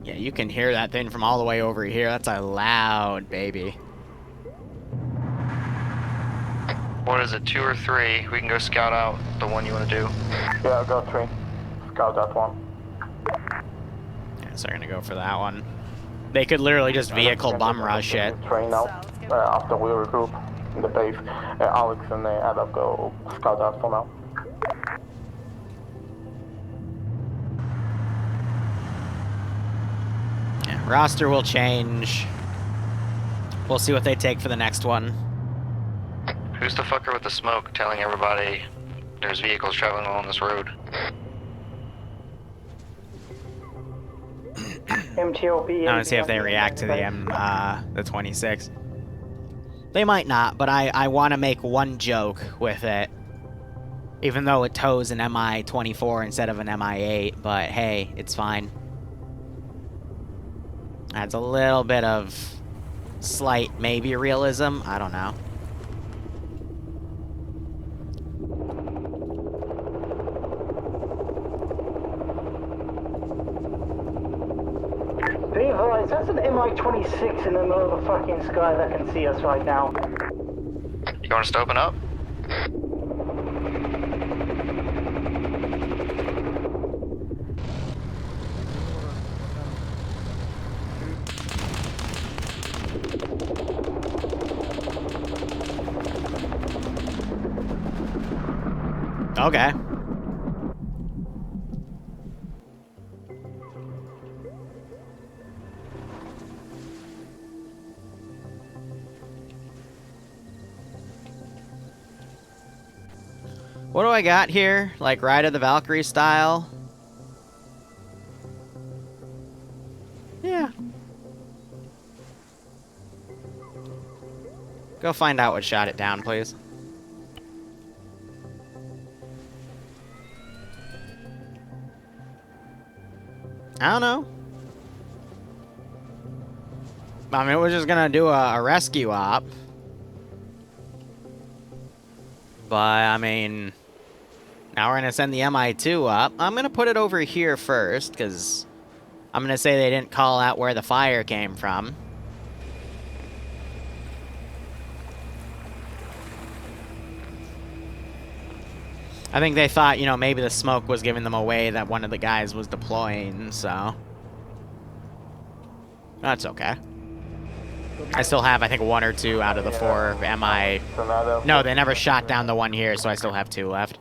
Yeah, you can hear that thing from all the way over here. That's a loud baby. What is it, 2 or 3? We can go scout out the one you want to do. Yeah, go 3. Scout that one. Yeah, so we're gonna go for that one. They could literally just vehicle bum rush it. 3 now. After we regroup in the base, Alex and Adam go scout out for now. Yeah, roster will change. We'll see what they take for the next one. Who's the fucker with the smoke telling everybody there's vehicles traveling along this road? MTLB. I want to see if they react to the 26. They might not, but I want to make one joke with it. Even though it tows an MI-24 instead of an MI-8, but hey, it's fine. Adds a little bit of slight maybe realism, I don't know. Be advised, that's an MI-26 in the middle of the fucking sky that can see us right now. You want us to open up? Okay. What do I got here? Like Ride of the Valkyrie style? Yeah. Go find out what shot it down, please. I don't know. I mean, we're just gonna do a rescue op. But, I mean, now we're gonna send the MI2 up. I'm gonna put it over here first, because I'm gonna say they didn't call out where the fire came from. I think they thought, you know, maybe the smoke was giving them away that one of the guys was deploying, so... That's okay. I still have, I think, 1 or 2 out of the 4 MI... No, they never shot down the one here, so I still have 2 left.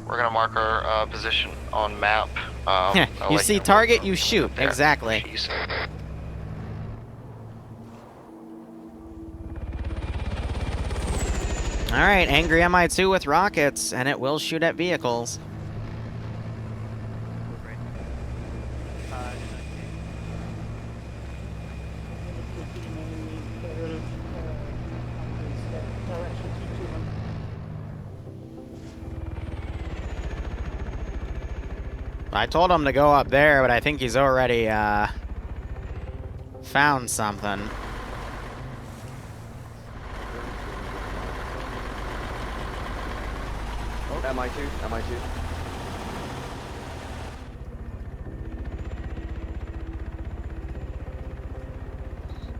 We're gonna mark our position on map. You see target, you shoot. There. Exactly. Jeez. Alright, angry MI2 with rockets, and it will shoot at vehicles. I told him to go up there, but I think he's already, found something. MI2.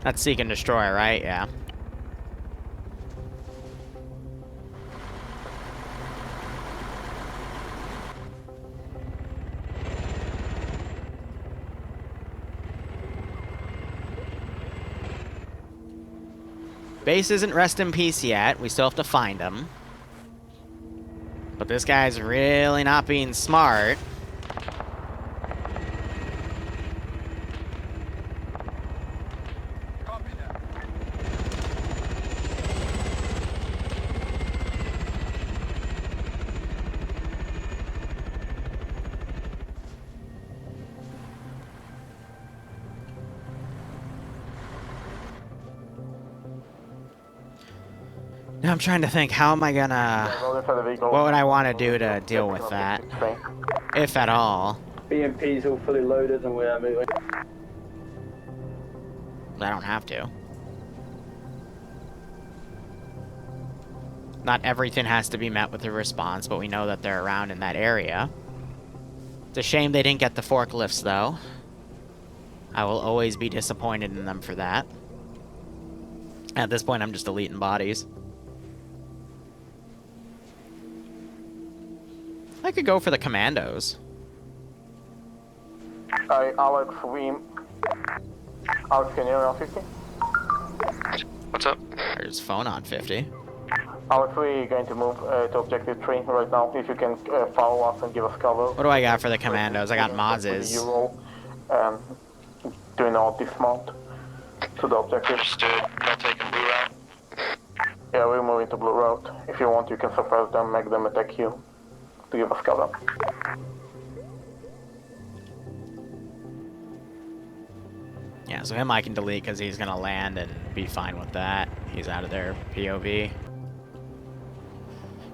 That's Seek and Destroy, right? Yeah. Base isn't rest in peace yet. We still have to find him. But this guy's really not being smart. Copy that. I'm trying to think, how am I gonna... Roll inside the vehicle. What would I want to do to deal with that? If at all. BMP's all fully loaded and we're moving. I don't have to. Not everything has to be met with a response, but we know that they're around in that area. It's a shame they didn't get the forklifts, though. I will always be disappointed in them for that. At this point, I'm just deleting bodies. I could go for the commandos. Alex, Alex, can you hear me on 50? What's up? There's phone on 50. Alex, we're going to move to objective 3 right now. If you can follow us and give us cover. What do I got for the commandos? I got Mazes. Euro, do not dismount to the objective. Understood. Y'all taking blue route? Yeah, we're moving to blue route. If you want, you can suppress them, make them attack you to give us cover. Yeah, so him I can delete because he's gonna land and be fine with that. He's out of their POV.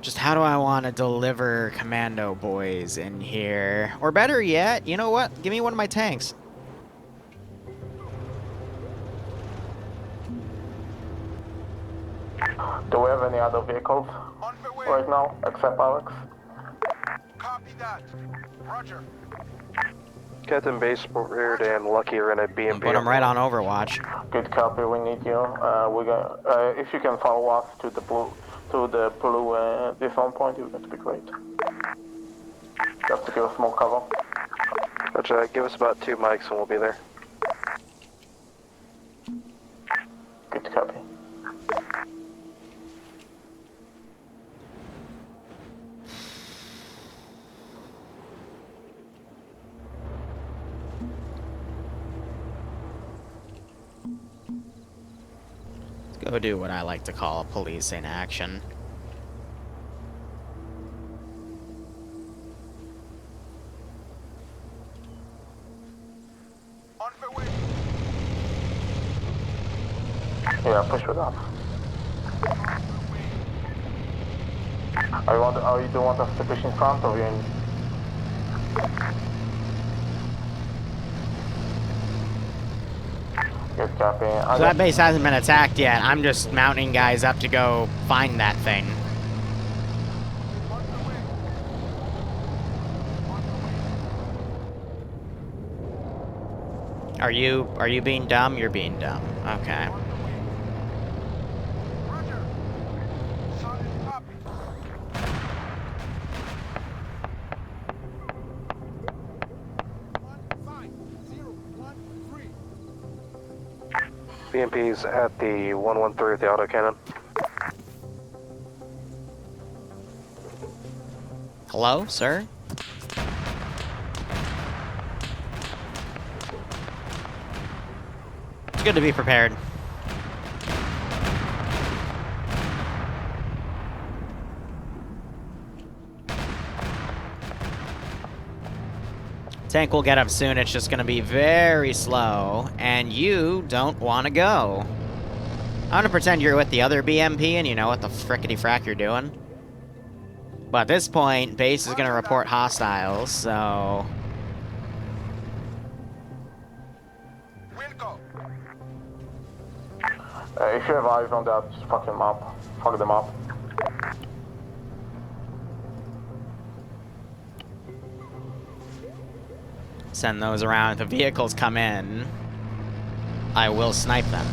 Just how do I want to deliver commando boys in here? Or better yet, you know what? Give me one of my tanks. Do we have any other vehicles right now, except Alex? Copy that. Roger. Captain Base reared and Lucky are in a BMP. Put him right on Overwatch. Good copy, we need you. We're gonna, if you can follow us to the blue disarm point, it's going to be great. Just to give us more cover. Roger, give us about 2 mics and we'll be there. Good copy. Go do what I like to call police in action. On the way. Yeah, push it up. You don't want us to push in front of you? Good copy. So that base hasn't been attacked yet. I'm just mounting guys up to go find that thing. Are you being dumb? You're being dumb. Okay. Roger. Solid copy. BMP's at the 113 with the autocannon. Hello, sir? It's good to be prepared. Tank will get up soon, it's just gonna be very slow, and you don't want to go. I'm gonna pretend you're with the other BMP and you know what the frickety frack you're doing. But at this point, base is gonna report hostiles, so... We'll go. If you have eyes on that, just fuck them up. Fuck them up. Send those around. If the vehicles come in, I will snipe them.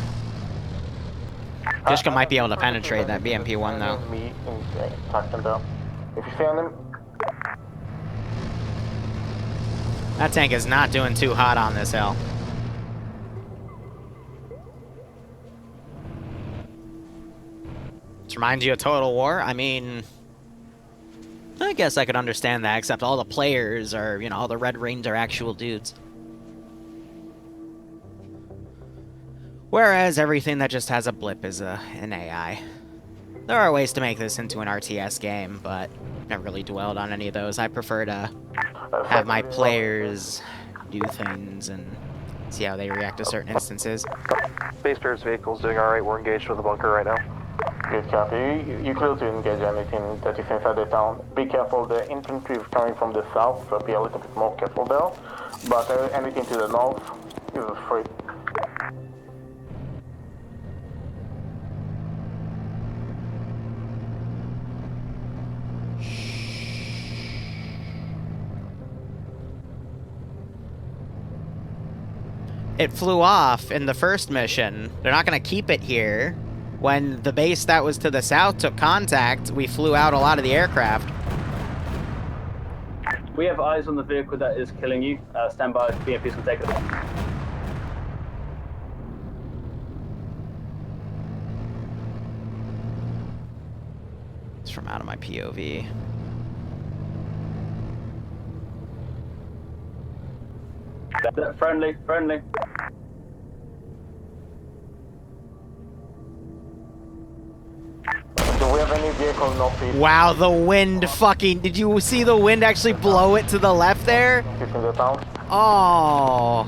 Kishka might be able to penetrate that BMP-1 though. Me and tuck them down. If you see them, That tank is not doing too hot on this hill. This reminds you of Total War? I mean... I guess I could understand that, except all the players are, you know, all the Red Rings are actual dudes. Whereas everything that just has a blip is an AI. There are ways to make this into an RTS game, but never really dwelled on any of those. I prefer to have my players do things and see how they react to certain instances. Base Bear's vehicle's doing alright, we're engaged with the bunker right now. Great copy. You clear to engage anything that is inside the town. Be careful, the infantry is coming from the south, so be a little bit more careful there. But anything to the north is free. It flew off in the first mission. They're not going to keep it here. When the base that was to the south took contact, we flew out a lot of the aircraft. We have eyes on the vehicle that is killing you. Stand by, BMPs will take it. It's from out of my POV. Friendly, friendly. Do we have any vehicle northeast? Wow, the wind fucking... Did you see the wind actually blow it to the left there? In the town? Oh.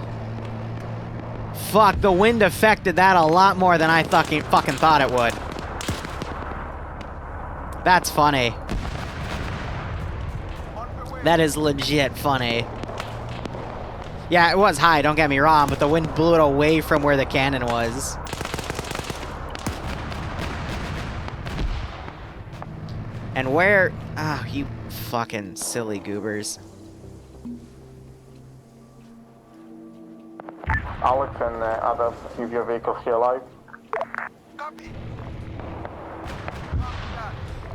Fuck, the wind affected that a lot more than I fucking thought it would. That's funny. That is legit funny. Yeah, it was high, don't get me wrong, but the wind blew it away from where the cannon was. And where... Ah, you fucking silly goobers. Alex and others, if your vehicle's still alive. Copy.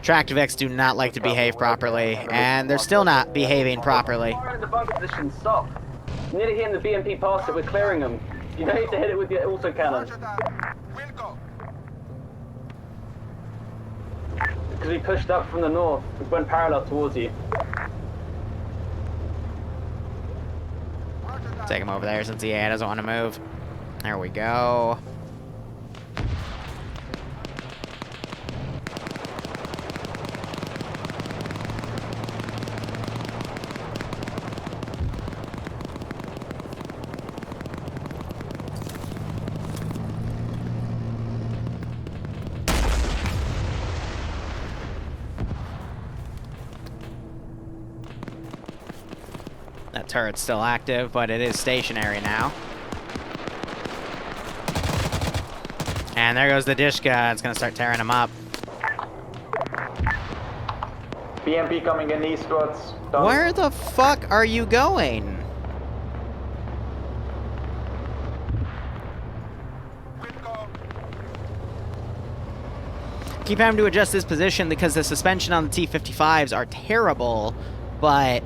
Tractivex do not like to behave properly, and they're still not behaving properly. Fire in the bunker position, stop. Nearly hitting the BMP past it, we're clearing them. You don't need to hit it with the autocannon. Roger that. We'll go. Because we pushed up from the north, we went parallel towards you. Roger that. Take him over there since he doesn't want to move. There we go. That turret's still active, but it is stationary now. And there goes the Dishka. It's gonna start tearing him up. BMP coming in eastwards. Where the fuck are you going? We'll go. Keep having to adjust this position because the suspension on the T-55s are terrible, but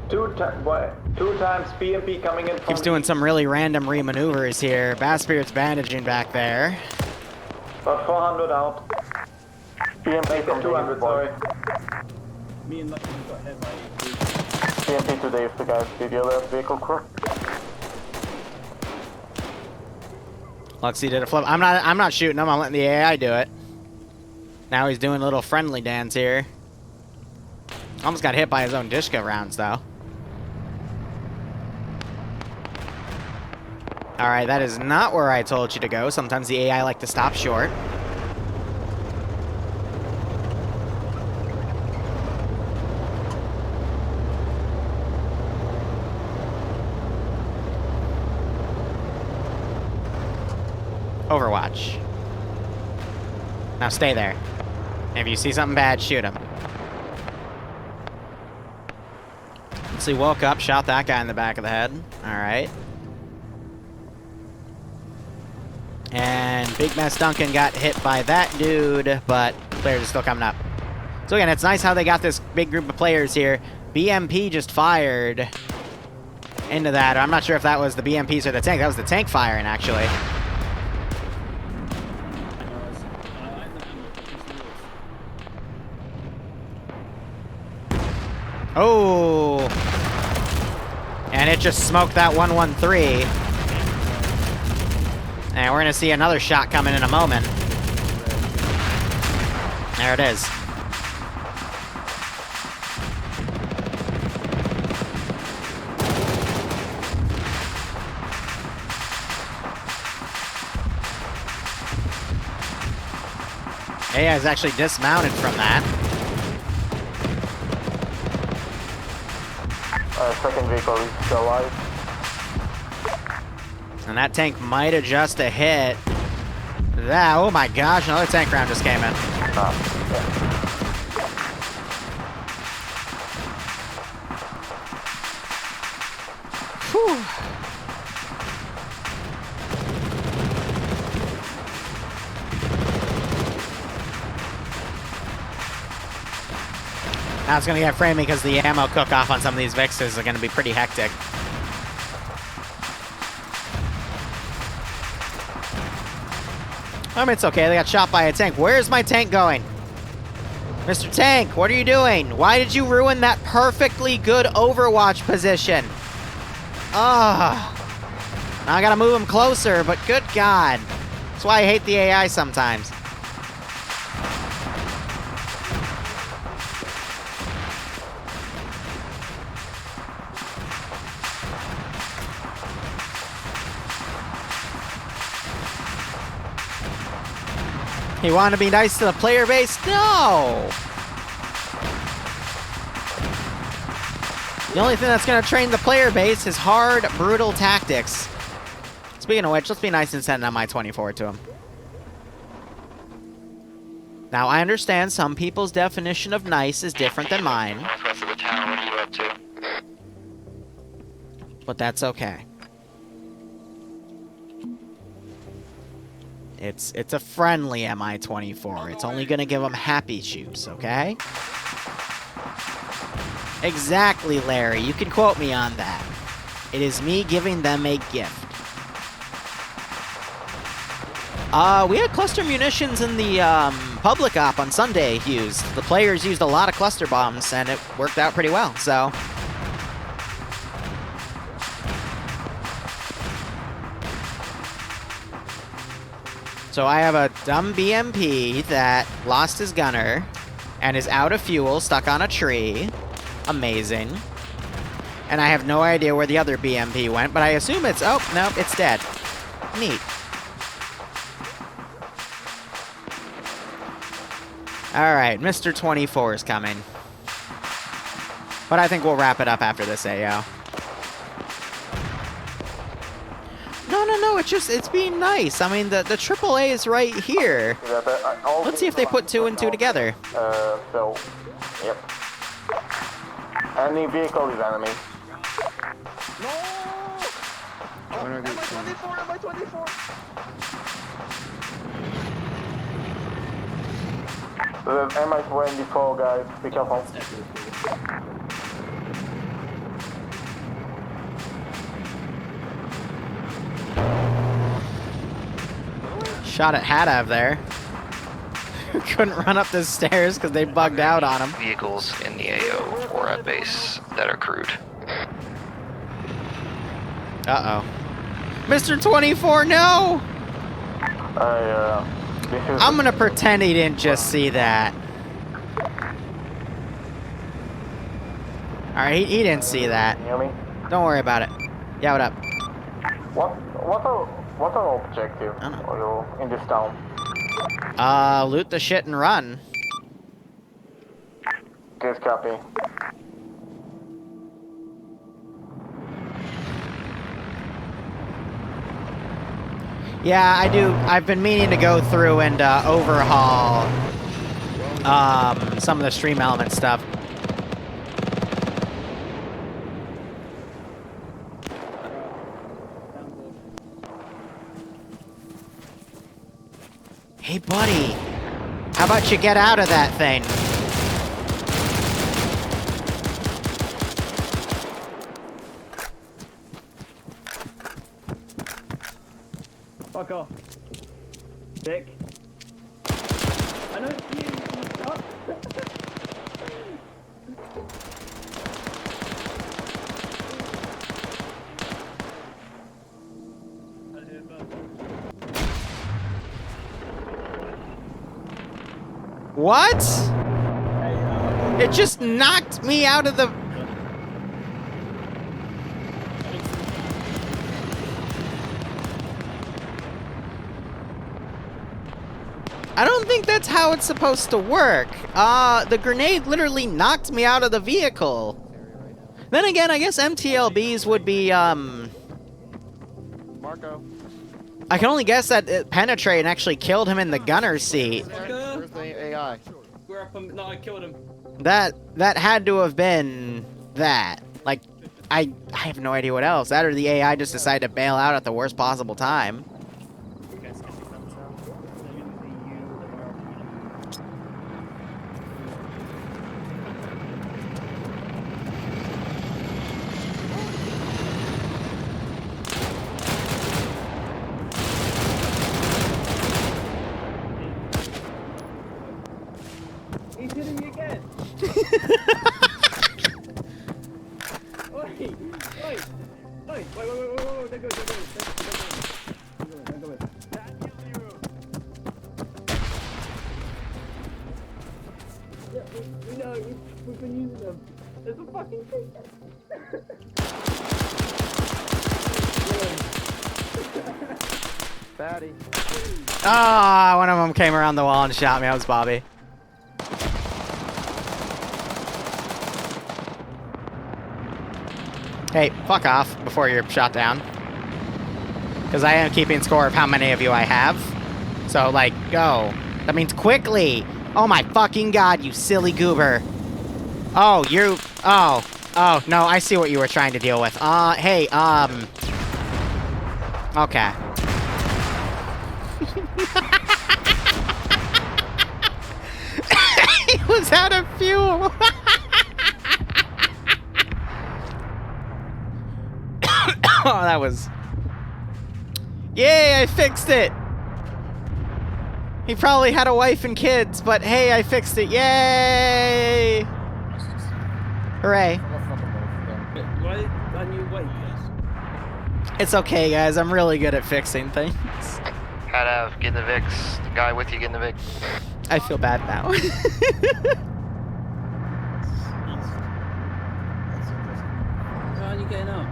Two times BMP coming in. keeps doing some really random remaneuvers here. Bassbeard's bandaging back there. About 400 out. BMP from 200, sorry. Me and Lucky got hit by BMP today is the guys. Did you have vehicle crew? Luxie did a flip. I'm not shooting him. I'm letting the AI do it. Now he's doing a little friendly dance here. Almost got hit by his own Dishka rounds, though. Alright, that is not where I told you to go. Sometimes the AI like to stop short. Overwatch. Now stay there. If you see something bad, shoot him. So he woke up, shot that guy in the back of the head. Alright. And Big Mess Duncan got hit by that dude, but players are still coming up. So again, it's nice how they got this big group of players here. BMP just fired into that. I'm not sure if that was the BMPs or the tank. That was the tank firing, actually. Oh! And it just smoked that 113. And we're gonna see another shot coming in a moment. There it is. AI is actually dismounted from that. Second vehicle is still alive. And that tank might adjust a hit. That, oh my gosh, another tank round just came in. Yeah. Whew. Now it's gonna get framing because the ammo cook-off on some of these Vixers are gonna be pretty hectic. I mean, it's okay, they got shot by a tank. Where's my tank going? Mr. Tank, what are you doing? Why did you ruin that perfectly good Overwatch position? Ugh. Now I gotta move him closer, but good God. That's why I hate the AI sometimes. You want to be nice to the player base? No! The only thing that's going to train the player base is hard, brutal tactics. Speaking of which, let's be nice and send an MI-24 to him. Now, I understand some people's definition of nice is different than mine. Northwest of the town, what are you up to? But that's okay. It's a friendly MI-24. It's only gonna give them happy shoots, okay? Exactly, Larry. You can quote me on that. It is me giving them a gift. We had cluster munitions in the public op on Sunday used. The players used a lot of cluster bombs, and it worked out pretty well, so... So I have a dumb BMP that lost his gunner and is out of fuel, stuck on a tree. Amazing. And I have no idea where the other BMP went, but I assume it's... Oh, no, it's dead. Neat. Alright, Mr. 24 is coming. But I think we'll wrap it up after this AO. No, it's being nice. I mean, the AAA is right here. Let's see if they put 2 and 2 together. So, yep. Any vehicle is enemy. No! Oh, MI-24! MI-24, guys, be careful. Shot at Hadav there. Couldn't run up the stairs because they bugged out on him. Vehicles in the AO or at base that are crewed. Uh-oh. Mr. 24, no! I'm gonna pretend he didn't just see that. Alright, he didn't see that. You hear me? Don't worry about it. Yeah, what up? What are objective are you in this town? Loot the shit and run. Good copy. Yeah, I do. I've been meaning to go through and overhaul some of the stream element stuff. Hey, buddy. How about you get out of that thing? Fuck off. Dick. I know it's you. Stop. What? It just knocked me out of the... I don't think that's how it's supposed to work. The grenade literally knocked me out of the vehicle. Then again, I guess MTLBs would be, Marco. I can only guess that it penetrated and actually killed him in the gunner's seat. Where's the AI? We're up on... No, I killed him. That had to have been that. Like, I have no idea what else. That or the AI just decided to bail out at the worst possible time. He's hitting me again. Wait. Don't go. Yeah, we know. We've been using them. There's a fucking thing. Fatty. Ah, one of them came around the wall and shot me. That was Bobby. Hey, fuck off before you're shot down. Because I am keeping score of how many of you I have. So, like, go. That means quickly. Oh my fucking god, you silly goober. Oh, you... Oh. Oh, no, I see what you were trying to deal with. Hey, Okay. He was out of fuel. Oh, that was... Yay, I fixed it! He probably had a wife and kids, but hey, I fixed it. Yay! Hooray. Why don't you wait? It's okay, guys. I'm really good at fixing things. Had to get in the Vix. The guy with you getting the Vix. I feel bad now. How are you getting up?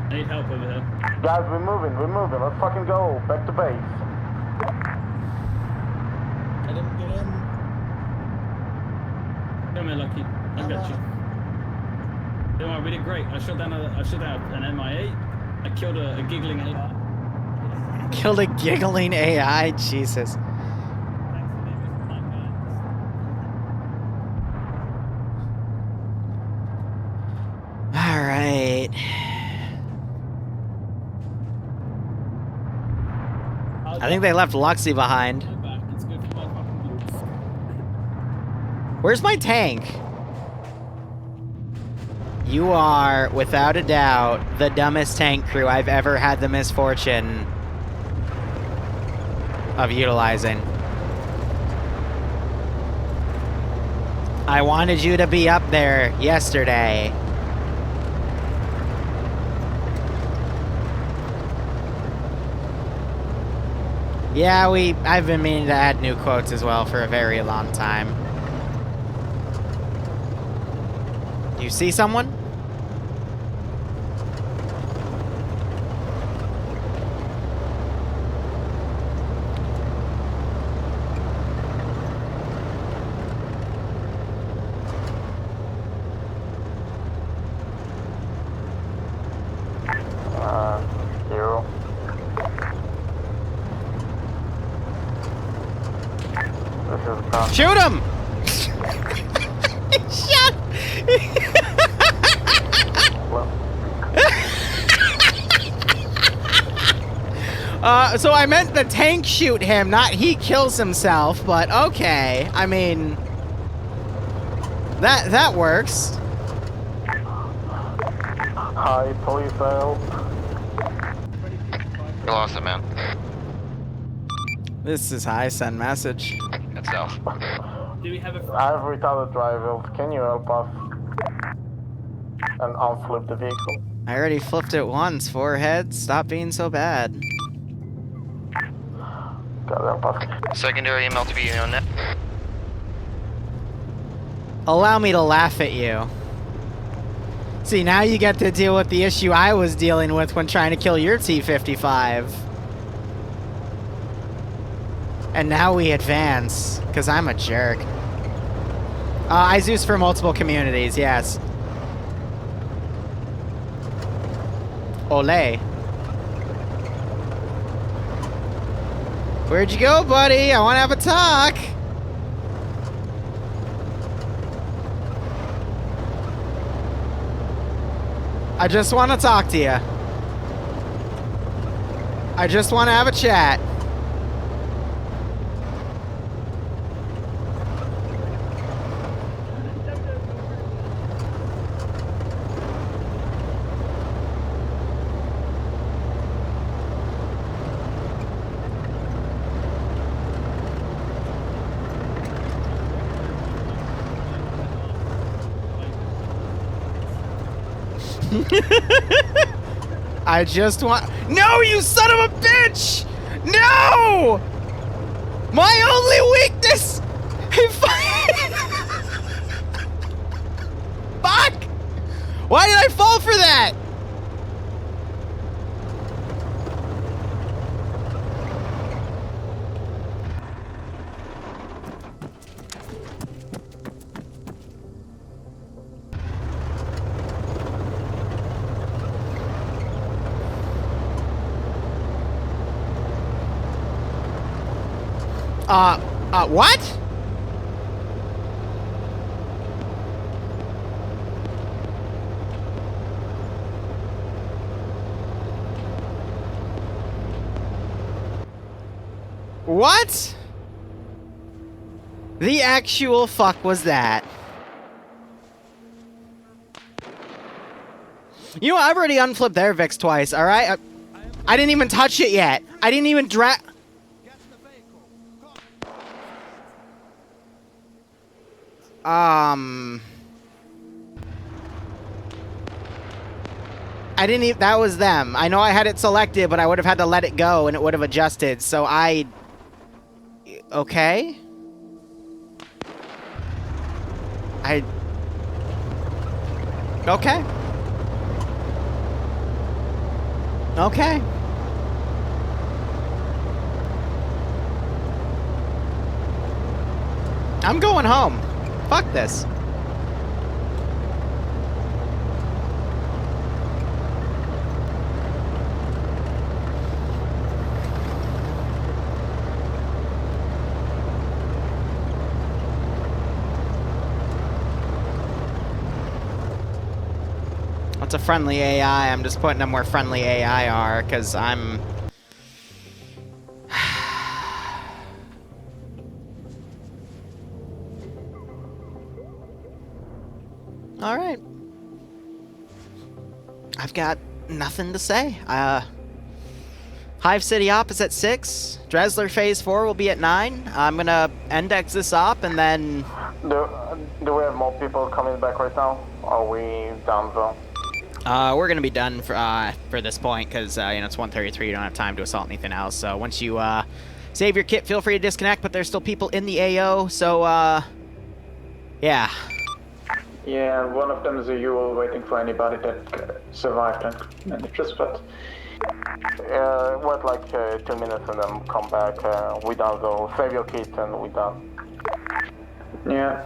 I need help over here. Guys, we're moving. Let's fucking go. Back to base. I didn't get in. Come here, Lucky. I got you. Don't worry, we did great. I shot down an MI8. I killed a giggling AI. Killed a giggling AI? Jesus. Alright. I think they left Luxy behind. Where's my tank? You are, without a doubt, the dumbest tank crew I've ever had the misfortune of utilizing. I wanted you to be up there yesterday. Yeah, I've been meaning to add new quotes as well for a very long time. Do you see someone? Zero. This is Shoot him! Shot! So I meant the tank shoot him, not he kills himself, but okay. I mean, that works. Hi, police help. We lost it, man. This is high, send message. That's south. Do we have a... I have retarded drivers. Can you help us? And unflip the vehicle. I already flipped it once. Forehead, stop being so bad. God help us. Secondary MLTV on net. Allow me to laugh at you. See, now you get to deal with the issue I was dealing with when trying to kill your T-55. And now we advance, because I'm a jerk. I Zeus for multiple communities, yes. Ole. Where'd you go, buddy? I want to have a talk. I just want to talk to you. I just want to have a chat. I just want— No, you son of a bitch! No! My only weakness! Fuck! Why did I fall for that? What? What? The actual fuck was that? You know, I've already unflipped their Vix twice, alright? I didn't even touch it yet. I didn't even I didn't even— that was them. I know I had it selected, but I would have had to let it go and it would have adjusted, so okay? Okay. Okay. I'm going home. Fuck this. It's a friendly AI. I'm just putting them where friendly AI are, because I'm... Alright. I've got nothing to say. Hive City Op is at 6. Dresler Phase 4 will be at 9. I'm gonna index this op and then... Do we have more people coming back right now? Or are we done though? We're gonna be done for this point, because, you know, it's 1:33, you don't have time to assault anything else. So once you, save your kit, feel free to disconnect, but there's still people in the AO, so, yeah. Yeah, one of them is a UL waiting for anybody that survived and just but... Wait like 2 minutes and then come back. We done though. Save your kit and we done. Yeah.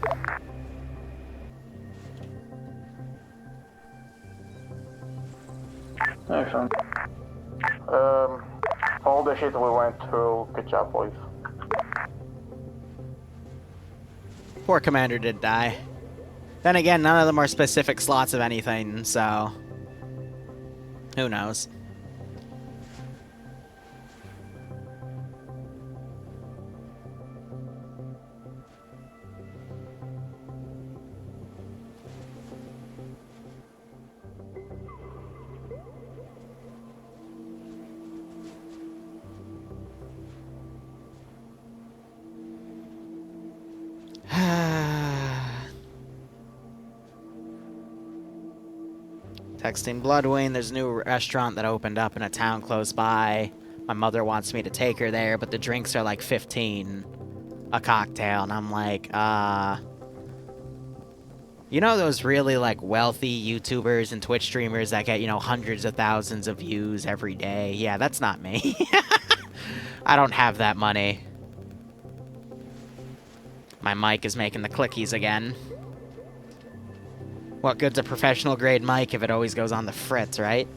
Excellent. All the shit we went through, good job, boys. Poor Commander did die. Then again, none of them are specific slots of anything, so... who knows? Texting Bloodwing, there's a new restaurant that opened up in a town close by. My mother wants me to take her there, but the drinks are like 15 a cocktail, and I'm like, You know those really, like, wealthy YouTubers and Twitch streamers that get, you know, hundreds of thousands of views every day? Yeah, that's not me. I don't have that money. My mic is making the clickies again. What good's a professional grade mic if it always goes on the fritz, right?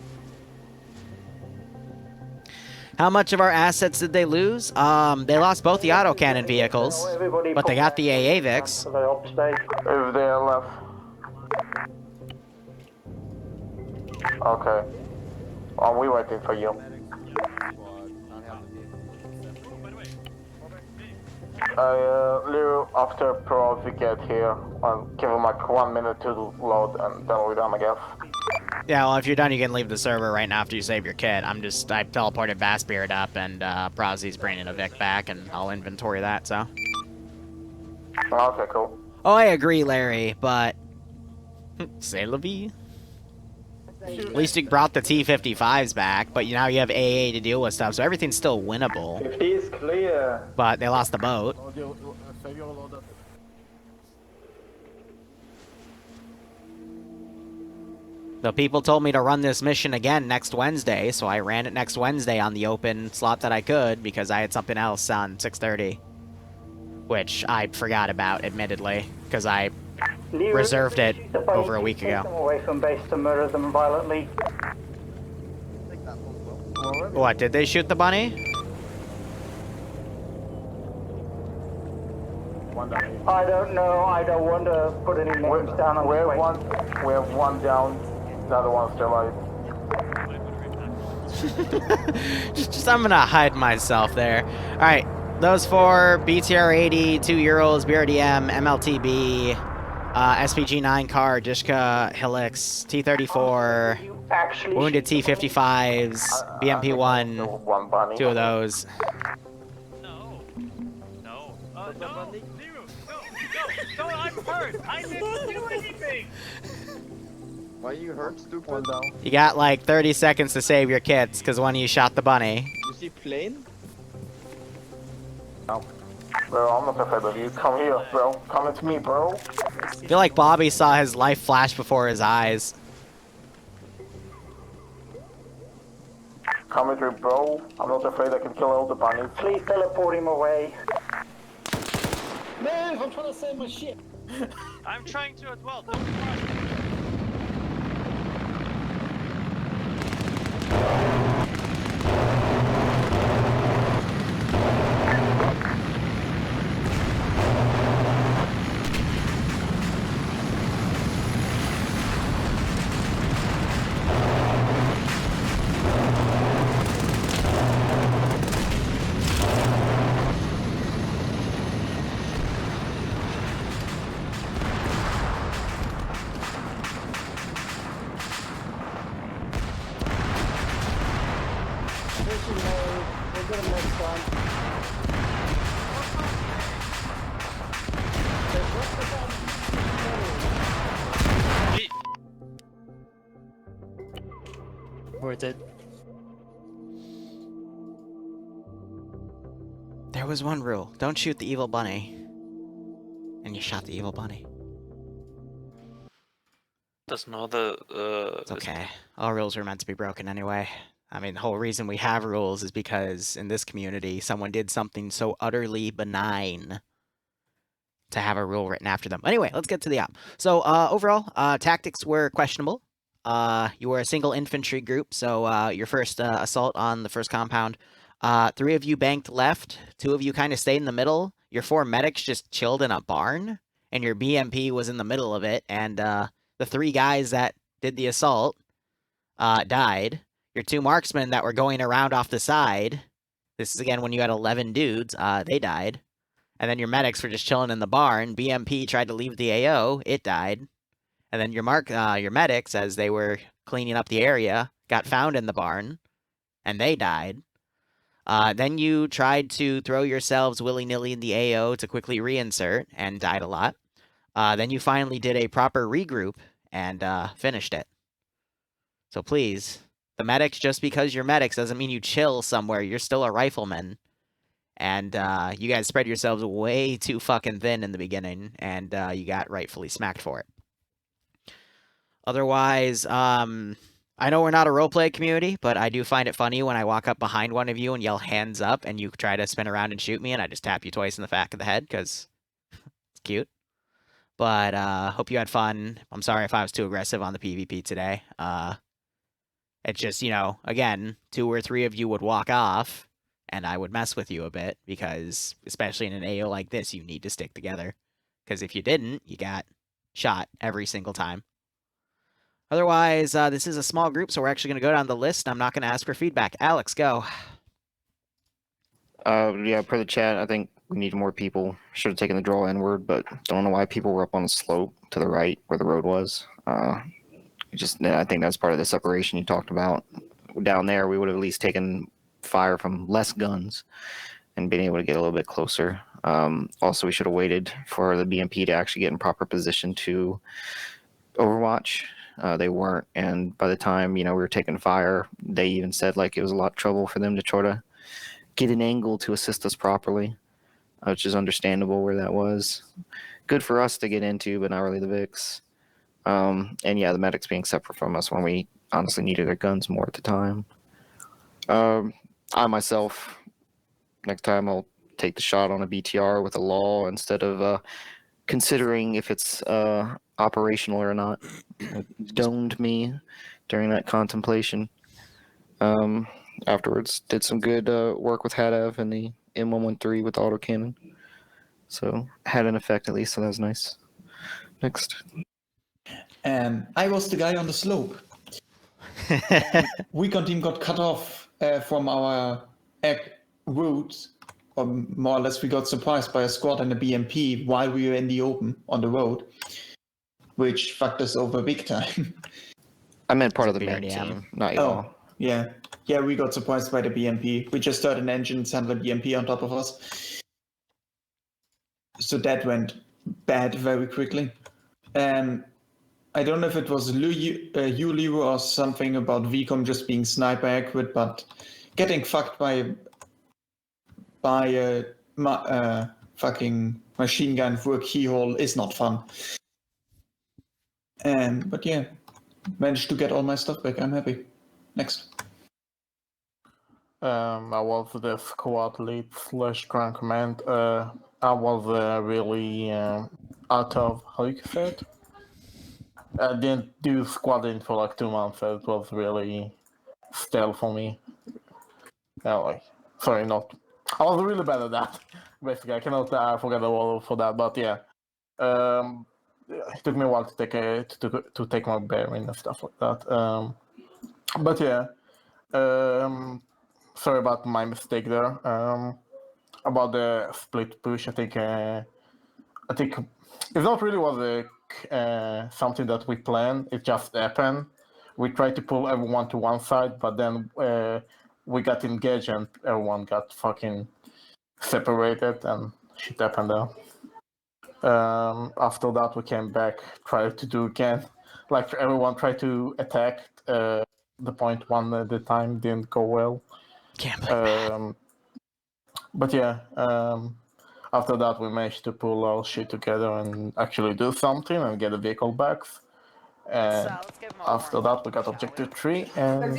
How much of our assets did they lose? They lost both the autocannon vehicles, but they got the AA Vix. If they are left. Okay. We waiting for you. Liru, after pros we get here, I'll give him like 1 minute to load and then we're done, I guess. Yeah, well, if you're done, you can leave the server right now after you save your kit. I teleported Vastbeard up, and Browsy's bringing a Vic back, and I'll inventory that, so. Okay, cool. Oh, I agree, Larry, but... C'est la vie. At least you brought the T-55s back, but now you have AA to deal with stuff, so everything's still winnable. 50 is clear. But they lost the boat. The people told me to run this mission again next Wednesday, so I ran it next Wednesday on the open slot that I could, because I had something else on 6:30. Which I forgot about, admittedly, because I reserved it over a week ago. Take them away from base to murder them violently. What, did they shoot the bunny? I don't know. I don't want to put any names down on we have one down, the other one's still alive. just I'm gonna hide myself there. Alright, those four, BTR-80, 2 Euros, BRDM, MLTB, SPG-9 car, Dishka, Helix, T-34, wounded T-55s, BMP-1, 2 of those. No, Liru, no, I'm hurt. I didn't do anything. Why are you hurt, stupid? You got like 30 seconds to save your kits, because one of you shot the bunny. You see plane? No. Bro, I'm not afraid of you. Come here, bro. Come at me, bro. I feel like Bobby saw his life flash before his eyes. Come at me, bro. I'm not afraid I can kill all the bunnies. Please teleport him away. Man, I'm trying to save my shit. I'm trying to as well. Don't rush. Worth it. There was one rule. Don't shoot the evil bunny. And you shot the evil bunny. Doesn't know the, It's okay. All rules are meant to be broken anyway. I mean, the whole reason we have rules is because in this community, someone did something so utterly benign to have a rule written after them. Anyway, let's get to the op. So, overall, tactics were questionable. You were a single infantry group, so your first assault on the first compound. 3 of you banked left, 2 of you kind of stayed in the middle. Your 4 medics just chilled in a barn, and your BMP was in the middle of it, and the 3 guys that did the assault died. Your 2 marksmen that were going around off the side, this is again when you had 11 dudes, they died. And then your medics were just chilling in the barn. BMP tried to leave the AO, it died. And then your medics, as they were cleaning up the area, got found in the barn, and they died. Then you tried to throw yourselves willy-nilly in the AO to quickly reinsert, and died a lot. Then you finally did a proper regroup, and finished it. So please, the medics, just because you're medics doesn't mean you chill somewhere. You're still a rifleman. And you guys spread yourselves way too fucking thin in the beginning, and you got rightfully smacked for it. Otherwise, I know we're not a roleplay community, but I do find it funny when I walk up behind one of you and yell hands up and you try to spin around and shoot me and I just tap you twice in the back of the head because it's cute. But hope you had fun. I'm sorry if I was too aggressive on the PvP today. It's just, again, 2 or 3 of you would walk off and I would mess with you a bit because, especially in an AO like this, you need to stick together. Because if you didn't, you got shot every single time. Otherwise, this is a small group, so we're actually going to go down the list, and I'm not going to ask for feedback. Alex, go. Yeah, per the chat, I think we need more people. Should have taken the draw inward, but don't know why people were up on the slope to the right where the road was. I think that's part of the separation you talked about. Down there, we would have at least taken fire from less guns and been able to get a little bit closer. Also, we should have waited for the BMP to actually get in proper position to overwatch. They weren't, and by the time we were taking fire, they even said like it was a lot of trouble for them to try to get an angle to assist us properly, which is understandable where that was. Good for us to get into, but not really the Vics. And yeah, the medics being separate from us when we honestly needed their guns more at the time. I myself, next time I'll take the shot on a BTR with a law instead of considering if it's operational or not. It domed me during that contemplation. Afterwards, did some good work with Hadev and the M113 with the autocannon. So had an effect at least, so that was nice. Next. I was the guy on the slope. Weekend team got cut off from our route. Or more or less, we got surprised by a squad and a BMP while we were in the open on the road, which fucked us over big time. I meant part of the main team, not y'all. Yeah. Yeah, we got surprised by the BMP. We just heard an engine send the BMP on top of us. So that went bad very quickly. I don't know if it was you, Liru, or something about VCOM just being sniper accurate, but getting fucked by a fucking machine gun through a keyhole is not fun. But yeah, managed to get all my stuff back. I'm happy. Next. I was the squad lead / ground command. I was really out of, how you say it? I didn't do squadron for like 2 months, so it was really stale for me. I was really bad at that. Basically, I cannot forget the wall for that, but yeah. It took me a while to take my bearing and stuff like that. But yeah. Sorry about my mistake there. About the split push, I think it not really was something that we planned. It just happened. We tried to pull everyone to one side, but then we got engaged and everyone got fucking separated and shit happened there. After that, we came back, tried to do again. Like everyone tried to attack the point one at a time, didn't go well. But yeah, after that we managed to pull our shit together and actually do something and get the vehicle back. And after that we got objective 3 and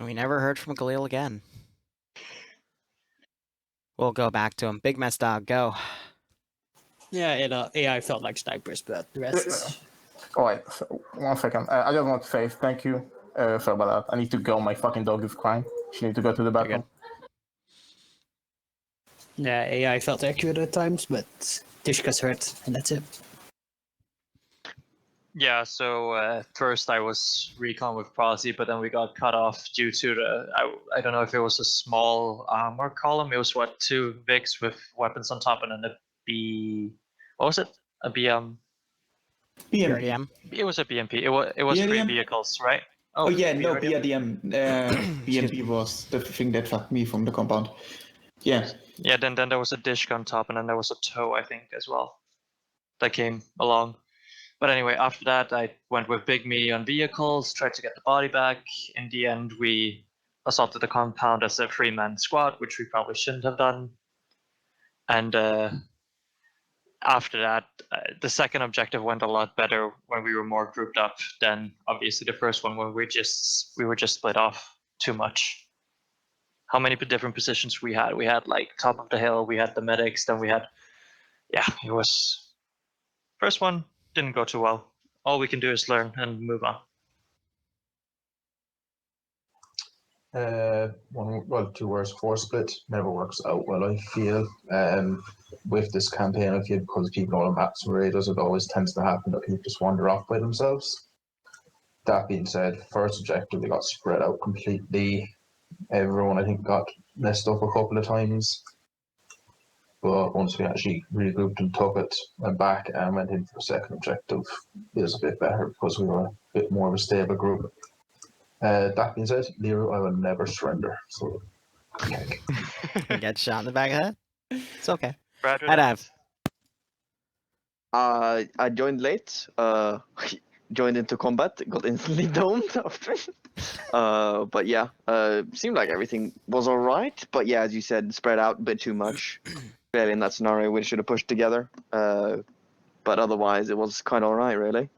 we never heard from Khalil again. We'll go back to him. Big Mess Dog, go. Yeah, AI felt like snipers, but the rest... Oh, wait, so 1 second. I just want to say thank you. Sorry about that. I need to go. My fucking dog is crying. She needs to go to the bathroom. Yeah, AI felt accurate at times, but Tishka's hurt, and that's it. Yeah, so first I was recon with Prosy, but then we got cut off due to the... I don't know if it was a small armor column. It was, 2 Vics with weapons on top and then a B... What was it? A BM... BRDM. It was a BMP. It was BRDM? 3 vehicles, right? Oh yeah, no, BRDM. BMP was the thing that fucked me from the compound. Yeah. Yeah, then there was a dish on top, and then there was a tow, I think, as well, that came along. But anyway, after that, I went with Big Me on vehicles, tried to get the body back. In the end, we assaulted the compound as a 3-man squad, which we probably shouldn't have done. And after that, the second objective went a lot better when we were more grouped up than obviously the first one when we were just split off too much. How many different positions we had? We had like top of the hill, we had the medics, then we had, yeah, it was, first one didn't go too well. All we can do is learn and move on. Two words, 4 split never works out well, I feel. With this campaign, I feel because people know the maps and raiders, it always tends to happen that people just wander off by themselves. That being said, first objective, they got spread out completely. Everyone, I think, got messed up a couple of times. But once we actually regrouped and took it, went back and went in for the second objective, it was a bit better because we were a bit more of a stable group. That being said, Liru, I will never surrender. So, Get shot in the back of the head? It's okay. I'd have. I joined late. Joined into combat, got instantly domed after. But yeah, seemed like everything was alright. But yeah, as you said, spread out a bit too much. Really, in that scenario, we should have pushed together. But otherwise, it was kind of alright, really.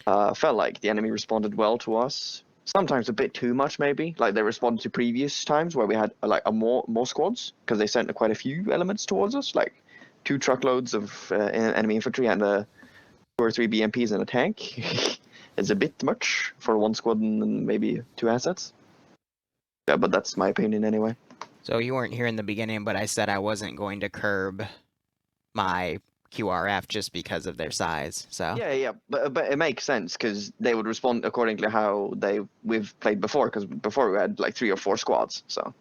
Felt like the enemy responded well to us. Sometimes a bit too much, maybe. Like they responded to previous times where we had like more squads because they sent quite a few elements towards us, like 2 truckloads of enemy infantry and 2 or 3 BMPs and a tank. It's a bit much for 1 squad and maybe 2 assets. Yeah, but that's my opinion anyway. So you weren't here in the beginning, but I said I wasn't going to curb my QRF just because of their size. So yeah, but it makes sense because they would respond according to how we've played before. Because before we had like 3 or 4 squads. So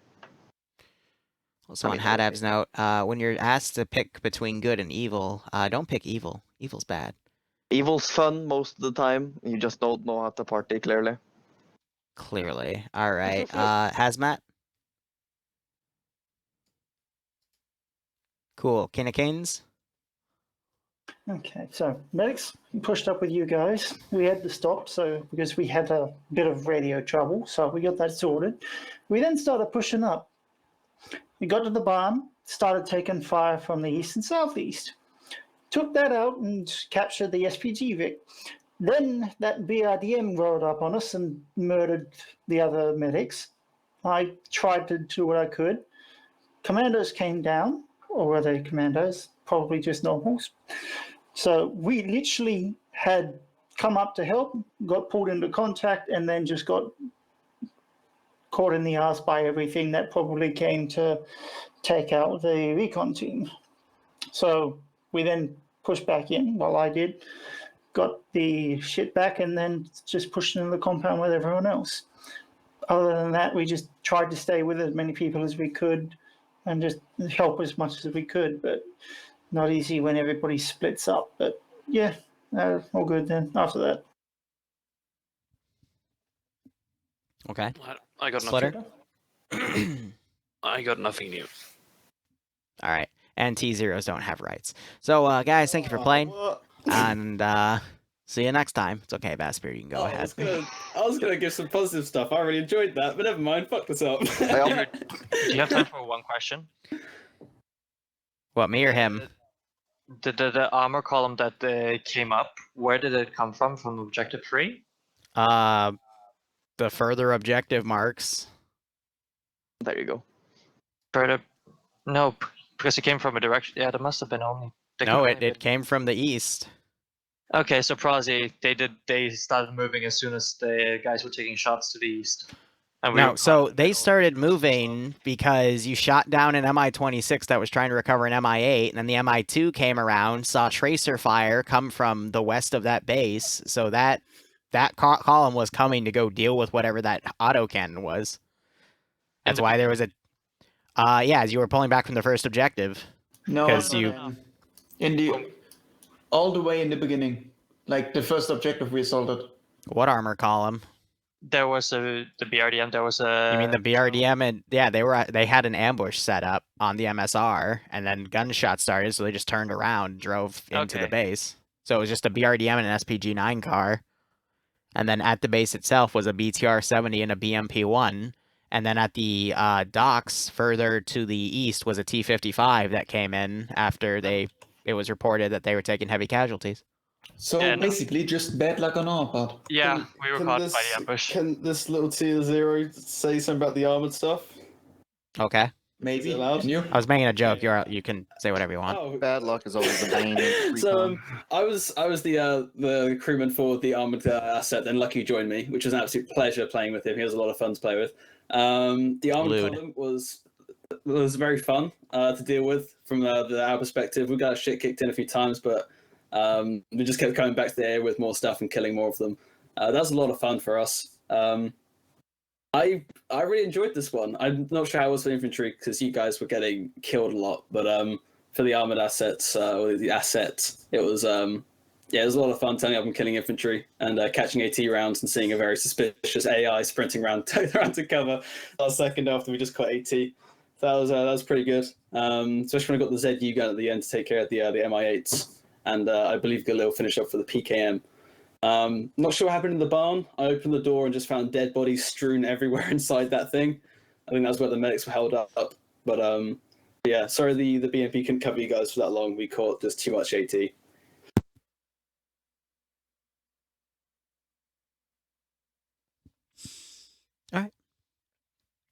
also on Hadab's note, when you're asked to pick between good and evil, don't pick evil. Evil's bad. Evil's fun most of the time. You just don't know how to party clearly. Clearly. All right. Hazmat. Cool. King of Canes. Okay, so medics pushed up with you guys. We had to stop, so because we had a bit of radio trouble, so we got that sorted. We then started pushing up. We got to the barn, started taking fire from the east and southeast. Took that out and captured the SPG Vic. Then that BRDM rolled up on us and murdered the other medics. I tried to do what I could. Commandos came down, or were they commandos? Probably just normals. So we literally had come up to help, got pulled into contact, and then just got caught in the ass by everything that probably came to take out the recon team. So we then pushed back in, well, I did, got the shit back, and then just pushed into the compound with everyone else. Other than that, we just tried to stay with as many people as we could and just help as much as we could, but not easy when everybody splits up. But yeah, all good then after that. Okay. I got Slitter. nothing. I got nothing new. All right. And T-Zeros don't have rights. So, guys, thank you for playing. And see you next time. It's okay, Vasper, you can go ahead. I was gonna give some positive stuff. I really enjoyed that, but never mind. Fuck this up. Do you have time for one question? What, me or him? The armor column that came up, where did it come from? From objective 3? The further objective marks. There you go. Further, no, because it came from a direction. Yeah, there must have been only. No, it came from the east. Okay, so probably they started moving as soon as the guys were taking shots to the east. And No, so they started moving because you shot down an Mi-26 that was trying to recover an Mi-8, and then the Mi-2 came around, saw tracer fire come from the west of that base, so that column was coming to go deal with whatever that autocannon was. That's why there was a... yeah, as you were pulling back from the first objective. No, you... all the way in the beginning. Like, the first objective we assaulted. What armor column? There was the BRDM. There was a. You mean the BRDM? And yeah, they had an ambush set up on the MSR, and then gunshots started, so they just turned around, drove into the base. So it was just a BRDM and an SPG-9 car, and then at the base itself was a BTR-70 and a BMP-1, and then at the docks further to the east was a T-55 that came in after they it was reported that they were taking heavy casualties. So Yeah, no. basically, just bad luck on our part. Yeah, we were caught by the ambush. Can this little tier 0 say something about the armored stuff? Okay. Maybe. allowed? Can you? I was making a joke. You can say whatever you want. Oh, Bad luck is always the bane. of So recon. I was the crewman for the armored asset. Then Lucky joined me, which was an absolute pleasure playing with him. He was a lot of fun to play with. The armored Lewd. column was very fun to deal with from our perspective. We got our shit kicked in a few times, but we just kept coming back to the area with more stuff and killing more of them. That was a lot of fun for us. I really enjoyed this one. I'm not sure how it was for infantry because you guys were getting killed a lot, but for the armored assets or the assets, it was it was a lot of fun turning up and killing infantry and catching AT rounds and seeing a very suspicious AI sprinting around to cover last second after we just caught AT. That was pretty good. Especially when I got the ZU gun at the end to take care of the MI8s, and I believe Galil finished up for the PKM. Not sure what happened in the barn. I opened the door and just found dead bodies strewn everywhere inside that thing. I think that's where the medics were held up. But yeah, sorry the BMP couldn't cover you guys for that long. We caught just too much AT. All right.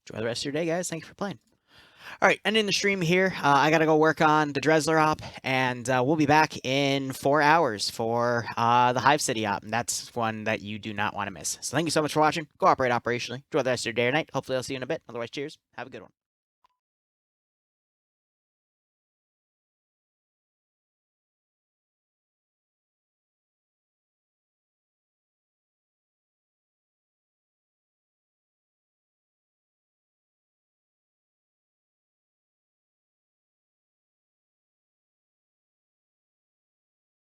Enjoy the rest of your day, guys. Thank you for playing. All right, ending the stream here. I got to go work on the Dresler op, and we'll be back in 4 hours for the Hive City op, and that's one that you do not want to miss. So thank you so much for watching. Go operate operationally. Enjoy the rest of your day or night. Hopefully I'll see you in a bit. Otherwise, cheers. Have a good one.